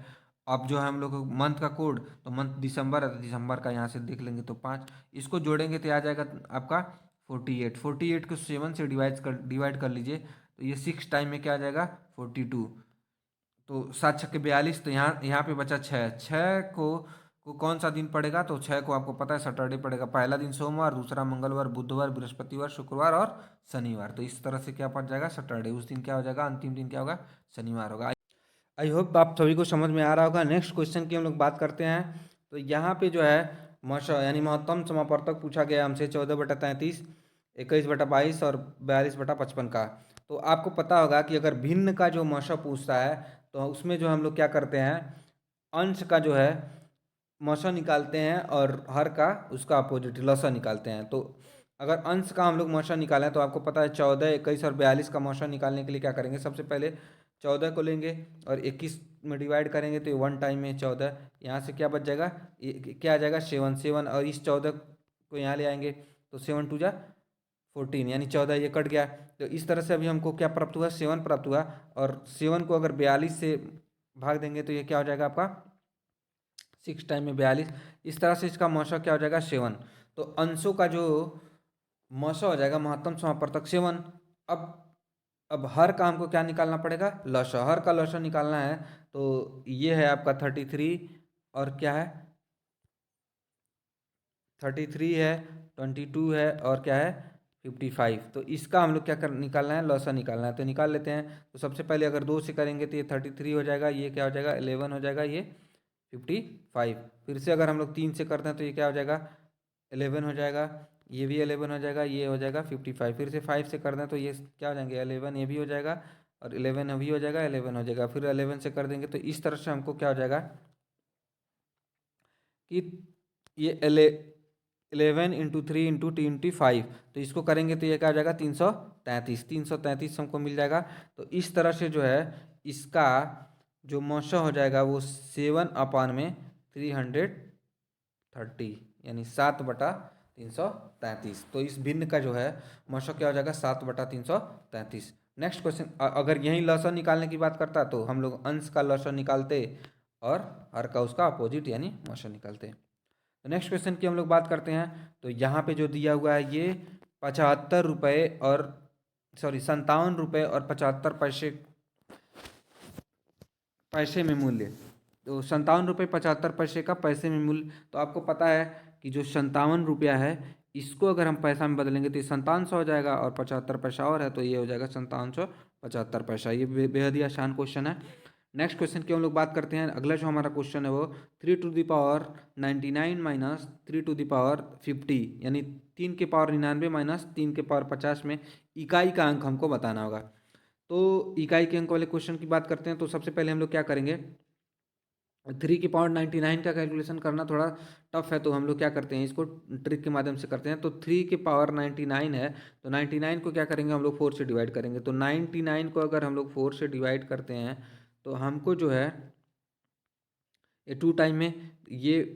अब जो है हम लोग मंथ का कोड, तो मंथ दिसंबर है तो दिसंबर का यहाँ से देख लेंगे तो 5। इसको जोड़ेंगे तो आ जाएगा आपका 48। 48 को 7 से डिवाइड कर लीजिए, तो ये 6 टाइम में क्या आ जाएगा, 42। तो 7 6 42, तो यहाँ यहाँ पे बचा 6। 6 को कौन सा दिन पड़ेगा, तो 6 को आपको पता है सैटरडे पड़ेगा। पहला दिन सोमवार, दूसरा मंगलवार, बुधवार, बृहस्पतिवार, शुक्रवार और शनिवार। तो इस तरह से क्या पड़ जाएगा, सैटरडे। उस दिन क्या हो जाएगा, अंतिम दिन क्या होगा, शनिवार होगा। आई होप आप सभी को समझ में आ रहा होगा। नेक्स्ट क्वेश्चन की हम लोग बात करते हैं। तो यहाँ पे जो है यानी महत्तम समापवर्तक पूछा गया हमसे 14/33, 21/22 और 42/55 का। तो आपको पता होगा कि अगर भिन्न का जो मशा पूछता है, तो उसमें जो हम लोग क्या करते हैं, अंश का जो है मौसा निकालते हैं, और हर का उसका अपोजिट लसा निकालते हैं। तो अगर अंश का हम लोग मौसा निकालें, तो आपको पता है 14, 21 और 42 का मौसा निकालने के लिए क्या करेंगे, सबसे पहले 14 को लेंगे और 21 में डिवाइड करेंगे, तो ये 1 टाइम में 14। यहाँ से क्या बच जाएगा, क्या आ जाएगा, 7 7। और इस 14 को यहाँ ले आएंगे, तो 7 2 जा 14, यानी 14 ये कट गया। तो इस तरह से अभी हमको क्या प्राप्त हुआ, 7 प्राप्त हुआ। और 7 को अगर 42 से भाग देंगे, तो ये क्या हो जाएगा आपका 6 टाइम में 42। इस तरह से इसका मौसा क्या हो जाएगा, 7। तो अंशों का जो मौसा हो जाएगा, महत्तम समापवर्तक 7। अब अब हर का हमको क्या निकालना पड़ेगा, लौसा। हर का लौसा निकालना है, तो ये है आपका 33, और क्या है 33 है, 22 है, और क्या है 55। तो इसका हम लोग क्या कर निकालना है, लौसा निकालना है। तो निकाल लेते हैं। तो सबसे पहले अगर 2 से करेंगे तो ये 33 हो जाएगा, ये क्या हो जाएगा 11 हो जाएगा, ये 55। फिर से अगर हम लोग 3 से करते हैं, तो ये क्या हो जाएगा 11 हो जाएगा, ये भी 11 हो जाएगा, ये हो जाएगा 55। फिर से 5 से कर दें, तो ये क्या हो जाएंगे 11, ये भी हो जाएगा, और 11 अभी हो जाएगा, 11 हो जाएगा। फिर 11 से कर देंगे, तो इस तरह से हमको क्या हो जाएगा कि ये 11 × 3 × 25। तो इसको करेंगे तो ये क्या हो जाएगा 333। 333 हमको मिल जाएगा। तो इस तरह से जो है इसका जो मौसा हो जाएगा, वो 7/330, यानी 7/333। तो इस भिन्न का जो है मौसा क्या हो जाएगा, 7/333। नेक्स्ट क्वेश्चन, अगर यही लौसा निकालने की बात करता, तो हम लोग अंश का लौसा निकालते और हर का उसका अपोजिट यानी मौसा निकालते। तो नेक्स्ट क्वेश्चन की हम लोग बात करते हैं। तो यहाँ पे जो दिया हुआ है, ये 75 रुपये और 57 रुपये और 75 पैसे पैसे में मूल्य। तो 57 रुपये 75 पैसे का पैसे में मूल्य। तो आपको पता है कि जो 57 रुपया है, इसको अगर हम पैसा में बदलेंगे तो ये 5700 हो जाएगा, और 75 पैसा और है, तो ये हो जाएगा 5775 पैसा। ये बेहद ही आसान क्वेश्चन है। नेक्स्ट क्वेश्चन की हम लोग बात करते हैं। अगला जो हमारा क्वेश्चन है वो 3 to the power 99 minus 3 to the power 50, यानी 3 के पावर 99 माइनस 3 के पावर 50 में इकाई का अंक हमको बताना होगा। तो इकाई के अंक वाले क्वेश्चन की बात करते हैं। तो सबसे पहले हम लोग क्या करेंगे, 3 की पावर 99 का कैलकुलेशन करना थोड़ा टफ है, तो हम लोग क्या करते हैं, इसको ट्रिक के माध्यम से करते हैं। तो 3 की पावर 99 है, तो 99 को क्या करेंगे हम लोग 4 से डिवाइड करेंगे। तो 99 को अगर हम लोग 4 से डिवाइड करते हैं तो हमको जो है ये 2 टाइम में ये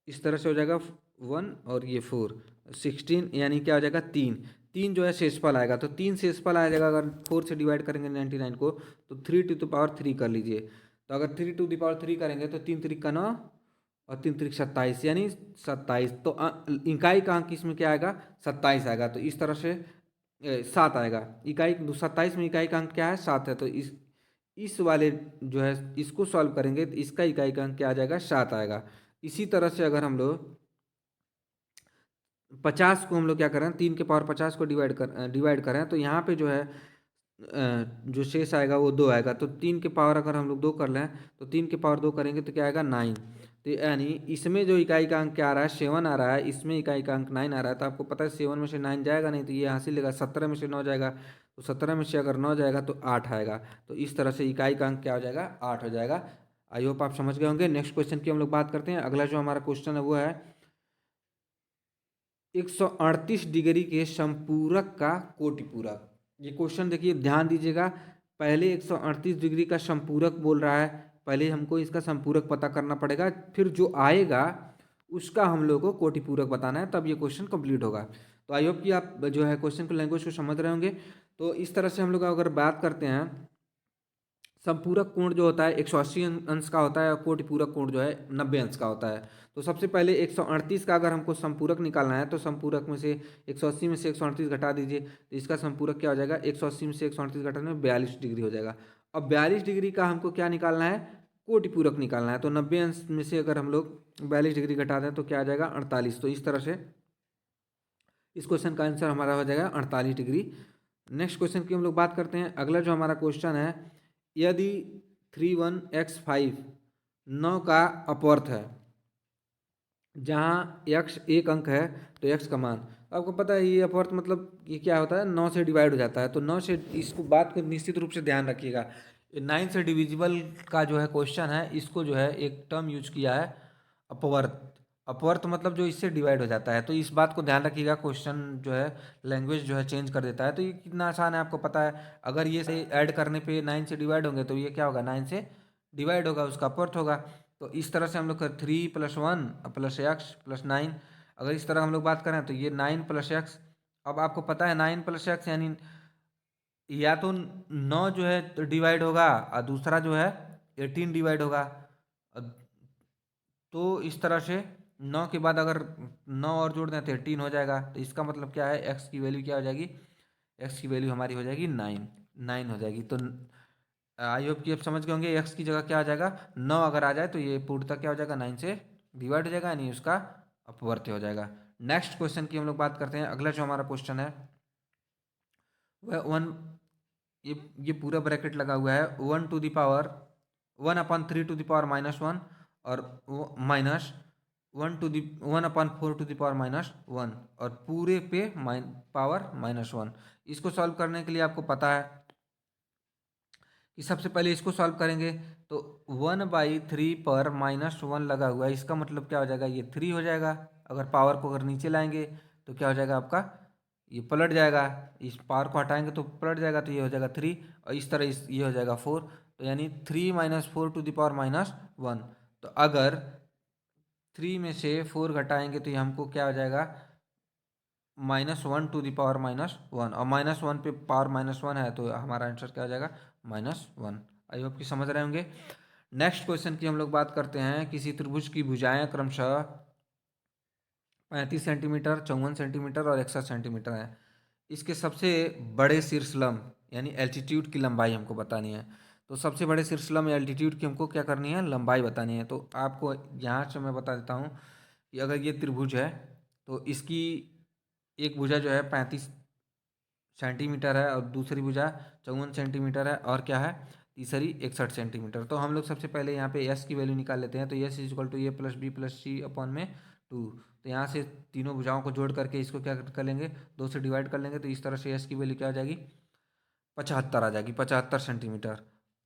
इस तरह से हो जाएगा 1 और ये 4, 16, यानी क्या हो जाएगा 3। 3 जो है शेषफल आएगा, तो 3 शेषफल आ जाएगा अगर 4 से डिवाइड करेंगे 99 को, तो 3 टू द पावर 3 कर लीजिए। तो अगर 3 टू द पावर 3 करेंगे तो 3 3 का 9 और 3 3 27, यानी 27। तो इकाई का अंक इसमें क्या आएगा, 27 आएगा। तो इस तरह से 7 आएगा। इकाई 27 में इकाई का अंक क्या है, 7 है। तो इस वाले जो है इसको सॉल्व करेंगे तो इसका इकाई का अंक क्या आ जाएगा, 7 आएगा। इसी तरह से अगर हम लोग 50 को हम लोग क्या करें, 3 के पावर 50 को डिवाइड करें तो यहाँ पे जो है जो शेष आएगा वो 2 आएगा। तो 3 के पावर अगर हम लोग 2 कर लें तो 3 के पावर 2 करेंगे तो क्या आएगा, 9। तो यानी इसमें जो इकाई का अंक क्या आ रहा है, 7 आ रहा है, इसमें इकाई का अंक 9 आ रहा है। तो आपको पता है 7 में से 9 जाएगा नहीं, तो ये हासिल लेगा। 17 में से 9 जाएगा, तो 17 में से अगर 9 जाएगा तो 8 आएगा। तो इस तरह से इकाई का अंक क्या हो जाएगा, 8 हो जाएगा। आई होप आप समझ गए होंगे। नेक्स्ट क्वेश्चन की हम लोग बात करते हैं। अगला जो हमारा क्वेश्चन है वो है 138 डिग्री के संपूरक का कोटिपूरक। ये क्वेश्चन देखिए ध्यान दीजिएगा। पहले 138 डिग्री का संपूरक बोल रहा है, पहले हमको इसका संपूरक पता करना पड़ेगा, फिर जो आएगा उसका हम लोग को कोटिपूरक बताना है, तब ये क्वेश्चन कंप्लीट होगा। तो आई होप कि आप जो है क्वेश्चन को लैंग्वेज को समझ रहे होंगे। तो इस तरह से हम लोग अगर बात करते हैं, संपूरक कोण जो होता है 180 अंश का होता है और कोटिपूरक कोण जो है 90 अंश का होता है। तो सबसे पहले 138 का अगर हमको संपूरक निकालना है तो संपूरक में से 180 में से 138 घटा दीजिए, तो इसका संपूरक क्या हो जाएगा, 180 में से 138 घटाने में 42 डिग्री हो जाएगा। अब 42 डिग्री का हमको क्या निकालना है, कोटिपूरक निकालना है। तो 90 अंश में से अगर हम लोग 42 डिग्री घटा दें तो क्या आ जाएगा, 48। तो इस तरह से इस क्वेश्चन का आंसर हमारा हो जाएगा 48 डिग्री। नेक्स्ट क्वेश्चन की हम लोग बात करते हैं। अगला जो हमारा क्वेश्चन है, यदि 31x5 9 का अपवर्त है, जहाँ x एक अंक है तो x का मान, आपको पता है ये अपवर्त मतलब ये क्या होता है, 9 से डिवाइड हो जाता है। तो 9 से, इसको बात को निश्चित रूप से ध्यान रखिएगा। 9 से डिविजिबल का जो है क्वेश्चन है, इसको जो है एक टर्म यूज किया है अपवर्त। अपवर्त मतलब जो इससे डिवाइड हो जाता है। तो इस बात को ध्यान रखिएगा, क्वेश्चन जो है लैंग्वेज जो है चेंज कर देता है। तो ये कितना आसान है आपको पता है। अगर ये से ऐड करने पे 9 से डिवाइड होंगे तो ये क्या होगा, 9 से डिवाइड होगा, उसका अपवर्त होगा। तो इस तरह से हम लोग 3 + 1 प्लस एक्स प्लस 9, अगर इस तरह हम लोग बात करें तो ये 9 + x। अब आपको पता है 9 + x यानी या तो 9 जो है तो डिवाइड होगा और दूसरा जो है 18 डिवाइड होगा। तो इस तरह से 9 के बाद अगर 9 और जोड़ दें तो 18 हो जाएगा। तो इसका मतलब क्या है, x की वैल्यू क्या हो जाएगी, x की वैल्यू हमारी हो जाएगी 9 हो जाएगी। तो आई होप कि आप समझ गए होंगे। x की जगह क्या आ जाएगा, 9 अगर आ जाए तो ये पूर्णतः क्या हो जाएगा, 9 से डिवाइड हो जाएगा, यानी उसका अपवर्त्य हो जाएगा। नेक्स्ट क्वेश्चन की हम लोग बात करते हैं। अगला जो हमारा क्वेश्चन है वह ये पूरा ब्रैकेट लगा हुआ है 1/3 और माइनस 1/4 और पूरे पे पावर -1। इसको सॉल्व करने के लिए आपको पता है कि सबसे पहले इसको सॉल्व करेंगे तो 1/3 पर -1 लगा हुआ है, इसका मतलब क्या हो जाएगा, ये 3 हो जाएगा। अगर पावर को अगर नीचे लाएंगे तो क्या हो जाएगा आपका, ये पलट जाएगा। इस पावर को हटाएंगे तो पलट जाएगा, तो ये हो जाएगा 3। और इस तरह ये हो जाएगा 4। तो यानी 3 - 4 टू द पावर -1। तो अगर 3 में से 4 घटाएंगे तो ये हमको क्या हो जाएगा, -1 टू द पावर -1। और -1 पे पावर -1 है तो हमारा आंसर क्या हो जाएगा, -1। आई होप कि समझ रहे होंगे। नेक्स्ट क्वेश्चन की हम लोग बात करते हैं। किसी त्रिभुज की भुजाएं क्रमशः 35 सेंटीमीटर, 54 सेंटीमीटर और 61 सेंटीमीटर है। इसके सबसे बड़े शीर्षलंब यानी एल्टीट्यूड की लंबाई हमको बतानी है। तो सबसे बड़े शीर्षलंब एल्टीट्यूड की हमको क्या करनी है, लंबाई बतानी है। तो आपको यहाँ से मैं बता देता हूँ कि अगर ये त्रिभुज है तो इसकी एक भुजा जो है 35 सेंटीमीटर है और दूसरी भुजा 54 सेंटीमीटर है, और क्या है, तीसरी 61 सेंटीमीटर। तो हम लोग सबसे पहले यहाँ पे एस की वैल्यू निकाल लेते हैं। तो S is equal to a + b + c/2। तो यहाँ से तीनों भुजाओं को जोड़ करके इसको क्या कर लेंगे, 2 से डिवाइड कर लेंगे। तो इस तरह से एस की वैल्यू क्या आ जाएगी, 75 आ जाएगी, 75 सेंटीमीटर।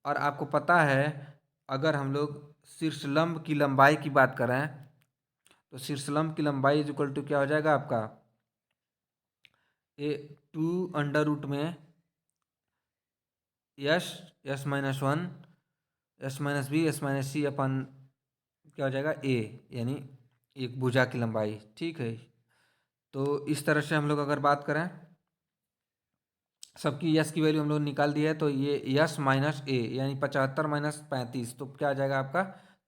और आपको पता है अगर हम लोग शीर्षलंब की लंबाई की बात करें तो शीर्षलंब की लंबाई इज इक्वल टू क्या हो जाएगा आपका, ये 2 अंडर रूट में यस S-1 S-B S-C अपन क्या हो जाएगा ए, यानी एक भुजा की लंबाई। ठीक है, तो इस तरह से हम लोग अगर बात करें, सबकी यस की वैल्यू हम लोग निकाल दी है, तो ये यस माइनस ए यानी 75 माइनस 35 तो क्या आ जाएगा आपका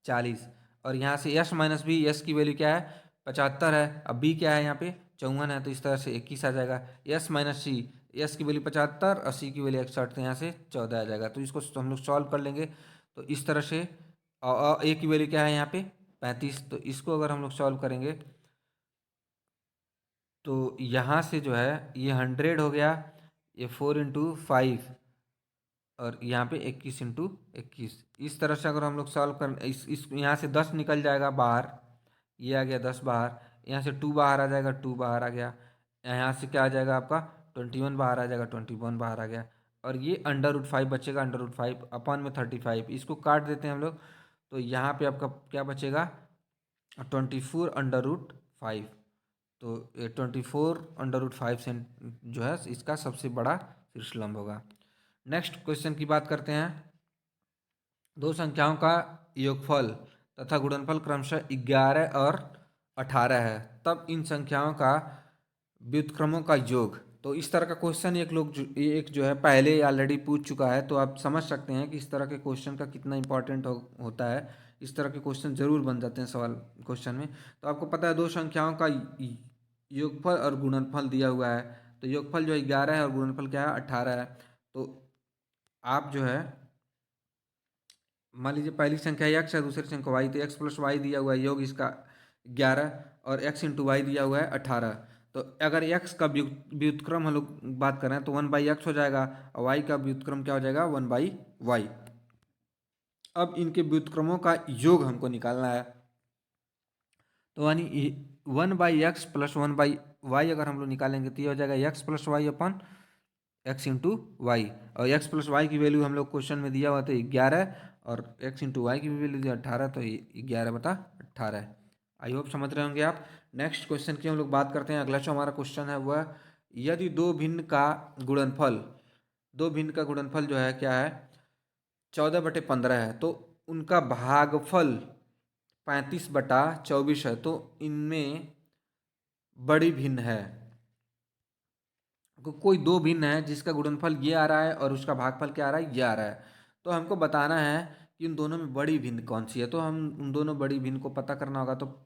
40। और यहाँ से यस माइनस बी, यस की वैल्यू क्या है 75 है, अब बी क्या है यहाँ पे 54 है, तो इस तरह से 21 आ जाएगा। यस माइनस सी, यस की वैल्यू 75 और सी की वैल्यू 61, तो यहाँ से 14 आ जाएगा। तो इसको हम लोग सॉल्व कर लेंगे, तो इस तरह से ए की वैल्यू क्या है यहाँ पे 35, तो इसको अगर हम लोग सॉल्व करेंगे तो यहाँ से जो है ये 100 हो गया, ये 4 × 5 और यहाँ पे 21 × 21। इस तरह से अगर हम लोग सॉल्व कर इस यहाँ से 10 निकल जाएगा बाहर, ये आ गया 10 बाहर, यहाँ से 2 बाहर आ जाएगा, 2 बाहर आ गया, यहाँ से क्या आ जाएगा आपका 21 बाहर आ जाएगा, 21 बाहर आ गया, और ये √5 बचेगा, √5 अपन में 35, इसको काट देते हैं हम लोग, तो यहाँ पे आपका क्या बचेगा 24 √5। तो ये 24 √5 से जो है इसका सबसे बड़ा शीर्षलंब होगा। नेक्स्ट क्वेश्चन की बात करते हैं। दो संख्याओं का योगफल तथा गुणनफल क्रमशः 11 और 18 है, तब इन संख्याओं का व्युत्क्रमों का योग। तो इस तरह का क्वेश्चन एक जो है पहले ऑलरेडी पूछ चुका है, तो आप समझ सकते हैं कि इस तरह के क्वेश्चन का कितना इंपॉर्टेंट होता है। इस तरह के क्वेश्चन जरूर बन जाते हैं सवाल क्वेश्चन में। तो आपको पता है दो संख्याओं का योगफल और गुणनफल दिया हुआ है, तो योगफल जो है 11 है और गुणनफल क्या है 18 है। तो आप जो है मान लीजिए पहली संख्या x है, दूसरी संख्या y, तो x + y दिया हुआ है, योग इसका 11 और x × y दिया हुआ है 18। तो अगर x का व्युत्क्रम हम लोग बात करें तो 1/x हो जाएगा, और y का व्युत्क्रम क्या हो जाएगा 1/y। अब इनके व्युत्क्रमों का योग हमको निकालना है, तो यानी 1/x + 1/y अगर हम लोग निकालेंगे तो ये हो जाएगा x + y अपन x × y, और x + y की वैल्यू हम लोग क्वेश्चन में दिया हुआ था 11 और x × y की भी वैल्यू दिया 18, तो 11/18 है। आई होप समझ रहे होंगे आप। नेक्स्ट क्वेश्चन की हम लोग बात करते हैं। अगला जो हमारा क्वेश्चन है वह, यदि दो भिन्न का गुणनफल जो है क्या है 14/15 है, तो उनका भागफल 35/24 है, तो इनमें बड़ी भिन्न है। कोई दो भिन्न है जिसका गुणनफल ये आ रहा है और उसका भागफल क्या आ रहा है ये आ रहा है, तो हमको बताना है कि उन दोनों में बड़ी भिन्न कौन सी है। तो हम उन दोनों बड़ी भिन्न को पता करना होगा, तो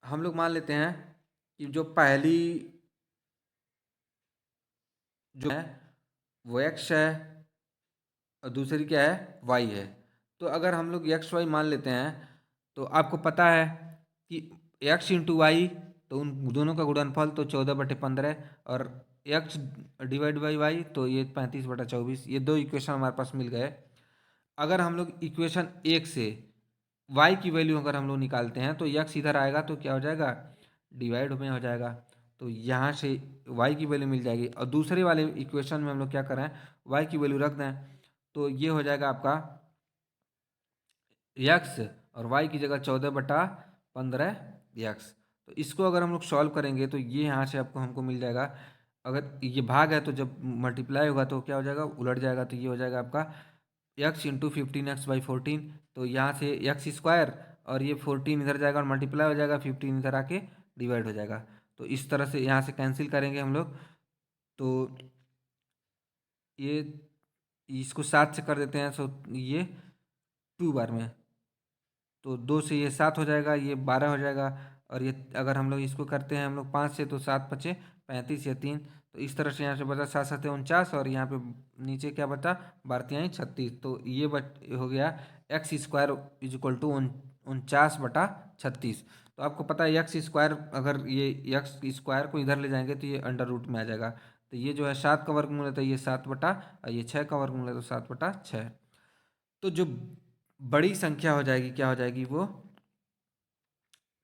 हम लोग मान लेते हैं कि जो पहली जो है वो x है और दूसरी क्या है y है। तो अगर हम लोग x y मान लेते हैं, तो आपको पता है कि x × y, तो उन दोनों का गुणनफल तो 14/15, और x / y तो ये 35/24। ये दो इक्वेशन हमारे पास मिल गए। अगर हम लोग इक्वेशन 1 से y की वैल्यू अगर हम लोग निकालते हैं, तो x इधर आएगा तो क्या हो जाएगा डिवाइड में हो जाएगा, तो यहाँ से y की वैल्यू मिल जाएगी। और दूसरे वाले इक्वेशन में हम लोग क्या करें y की वैल्यू रख दें, तो ये हो जाएगा आपका x और y की जगह 14/15x। तो इसको अगर हम लोग सॉल्व करेंगे तो ये यहाँ से आपको हमको मिल जाएगा। अगर ये भाग है तो जब मल्टीप्लाई होगा तो क्या हो जाएगा उलट जाएगा, तो ये हो जाएगा आपका x × 15x/14। तो यहाँ से x² और ये 14 इधर जाएगा और मल्टीप्लाई हो जाएगा, 15 इधर आके डिवाइड हो जाएगा। तो इस तरह से यहाँ से कैंसिल करेंगे हम लोग, तो ये इसको 7 से कर देते हैं, सो ये 2 बार में, तो 2 से ये 7 हो जाएगा, ये 12 हो जाएगा। और ये अगर हम लोग इसको करते हैं हम लोग 5 से, तो 7 × 5 = 35 या 3, तो इस तरह से यहाँ से बचा 7 × 7 = 49, और यहाँ पे नीचे क्या बचा 12 × 36, तो ये हो गया x² = 49/36। तो आपको पता है x², अगर ये x² को इधर ले जाएंगे तो ये √ में आ जाएगा, तो ये जो है 7 का वर्गमूल है, तो ये 7 बटा, और ये 6 का वर्गमूल है तो 7/6। तो जो बड़ी संख्या हो जाएगी क्या हो जाएगी वो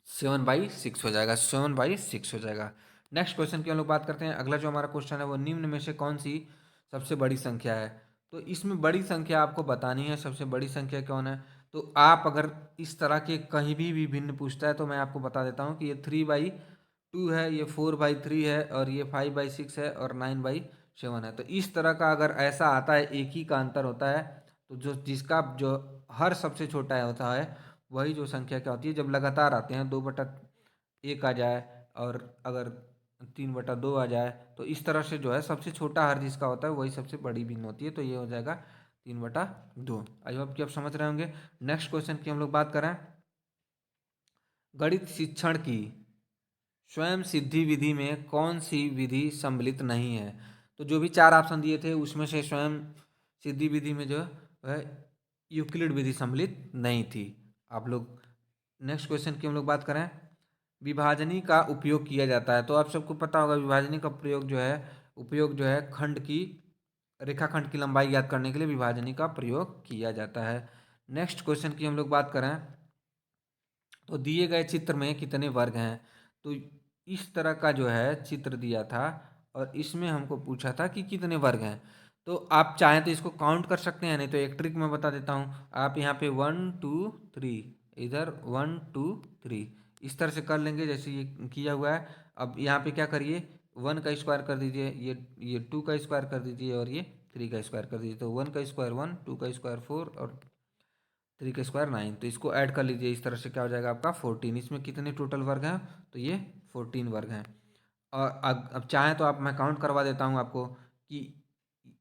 7/6 हो जाएगा, 7/6 हो जाएगा। नेक्स्ट क्वेश्चन की हम लोग बात करते हैं। अगला जो हमारा क्वेश्चन है वो, निम्न में से कौन सी सबसे बड़ी संख्या है। तो इसमें बड़ी संख्या आपको बतानी है, सबसे बड़ी संख्या कौन है। तो आप अगर इस तरह के कहीं भी भिन्न पूछता है तो मैं आपको बता देता हूँ कि ये 3/2 है, ये 4/3 है, और ये 5/6 है, और 9/7 है। तो इस तरह का अगर ऐसा आता है, एक ही का अंतर होता है, तो जो जिसका जो हर सबसे छोटा है होता है, वही जो संख्या क्या होती है, जब लगातार आते हैं 2/1 आ जाए, और अगर 3/2 आ जाए, तो इस तरह से जो है सबसे छोटा हर जिसका होता है वही सबसे बड़ी भिन्न होती है। तो ये हो जाएगा 3/2। आई होप कि आप समझ रहे होंगे। नेक्स्ट क्वेश्चन की हम लोग बात करें, गणित शिक्षण की स्वयं सिद्धि विधि में कौन सी विधि सम्मिलित नहीं है? तो जो भी चार ऑप्शन दिए थे उसमें से स्वयं सिद्धि विधि में जो है यूक्लिड विधि सम्मिलित नहीं थी। आप लोग नेक्स्ट क्वेश्चन की हम लोग बात करें, विभाजनी का उपयोग किया जाता है। तो आप सबको पता होगा विभाजनी का उपयोग जो है खंड की रेखाखंड की लंबाई ज्ञात करने के लिए विभाजनी का प्रयोग किया जाता है। नेक्स्ट क्वेश्चन की हम लोग बात करें, तो दिए गए चित्र में कितने वर्ग हैं? तो इस तरह का जो है चित्र दिया था, और इसमें हमको पूछा था कि कितने वर्ग हैं। तो आप चाहें तो इसको काउंट कर सकते हैं, नहीं तो एक ट्रिक मैं बता देता हूँ। आप यहाँ पे 1 2 3, इधर 1 2 3 इस तरह से कर लेंगे जैसे ये किया हुआ है। अब यहाँ पे क्या करिए, 1 का स्क्वायर कर दीजिए, ये 2 का स्क्वायर कर दीजिए, और ये 3 का स्क्वायर कर दीजिए। तो 1 का स्क्वायर 1, 2 का स्क्वायर 4, और 3 का स्क्वायर 9। तो इसको ऐड कर लीजिए, इस तरह से क्या हो जाएगा आपका 14। इसमें कितने टोटल वर्ग हैं? तो ये 14 वर्ग हैं। और अब चाहें तो आप मैं काउंट करवा देता हूँ आपको कि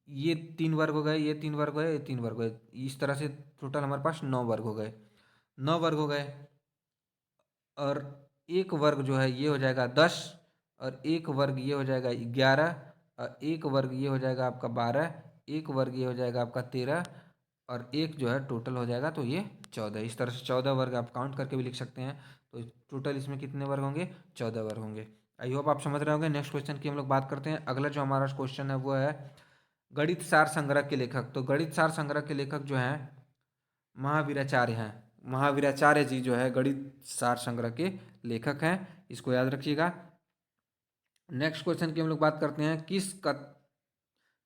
ये 3 वर्ग हो गए, ये 3 वर्ग हो गए, ये 3 वर्ग हो गए। इस तरह से टोटल हमारे पास 9 वर्ग हो गए। 9 वर्ग हो गए, और एक वर्ग जो है ये हो जाएगा 10, और एक वर्ग ये हो जाएगा 11, और एक वर्ग ये हो जाएगा आपका 12, एक वर्ग ये हो जाएगा आपका 13, और एक जो है टोटल हो जाएगा तो ये 14। इस तरह से 14 वर्ग आप काउंट करके भी लिख सकते हैं। तो टोटल इसमें कितने वर्ग होंगे? 14 वर्ग होंगे। आई होप आप समझ रहे होंगे। नेक्स्ट क्वेश्चन की हम लोग बात करते हैं। अगला जो हमारा क्वेश्चन है वो है गणित सार संग्रह के लेखक। तो गणित सार संग्रह के लेखक जो हैं महावीराचार्य हैं। महावीराचार्य जी जो है गणित सार संग्रह के लेखक हैं, इसको याद रखिएगा। नेक्स्ट क्वेश्चन की हम लोग बात करते हैं,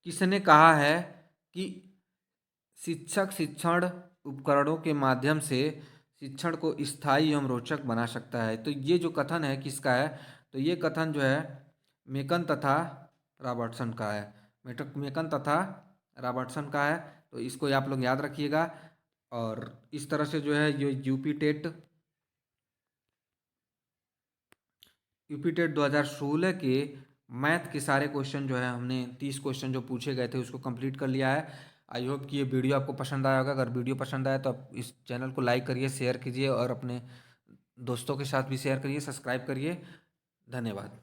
किसने कहा है कि शिक्षक शिक्षण उपकरणों के माध्यम से शिक्षण को स्थायी एवं रोचक बना सकता है? तो ये जो कथन है किसका है? तो ये कथन जो है मेकन तथा रॉबर्टसन का है। मेकन तथा रॉबर्टसन का है। तो इसको आप लोग याद रखिएगा। और इस तरह से जो है ये यूपी टेट 2016 के मैथ के सारे क्वेश्चन जो है हमने 30 क्वेश्चन जो पूछे गए थे उसको कंप्लीट कर लिया है। आई होप कि ये वीडियो आपको पसंद आया होगा। अगर वीडियो पसंद आया तो आप इस चैनल को लाइक करिए, शेयर कीजिए, और अपने दोस्तों के साथ भी शेयर करिए, सब्सक्राइब करिए। धन्यवाद।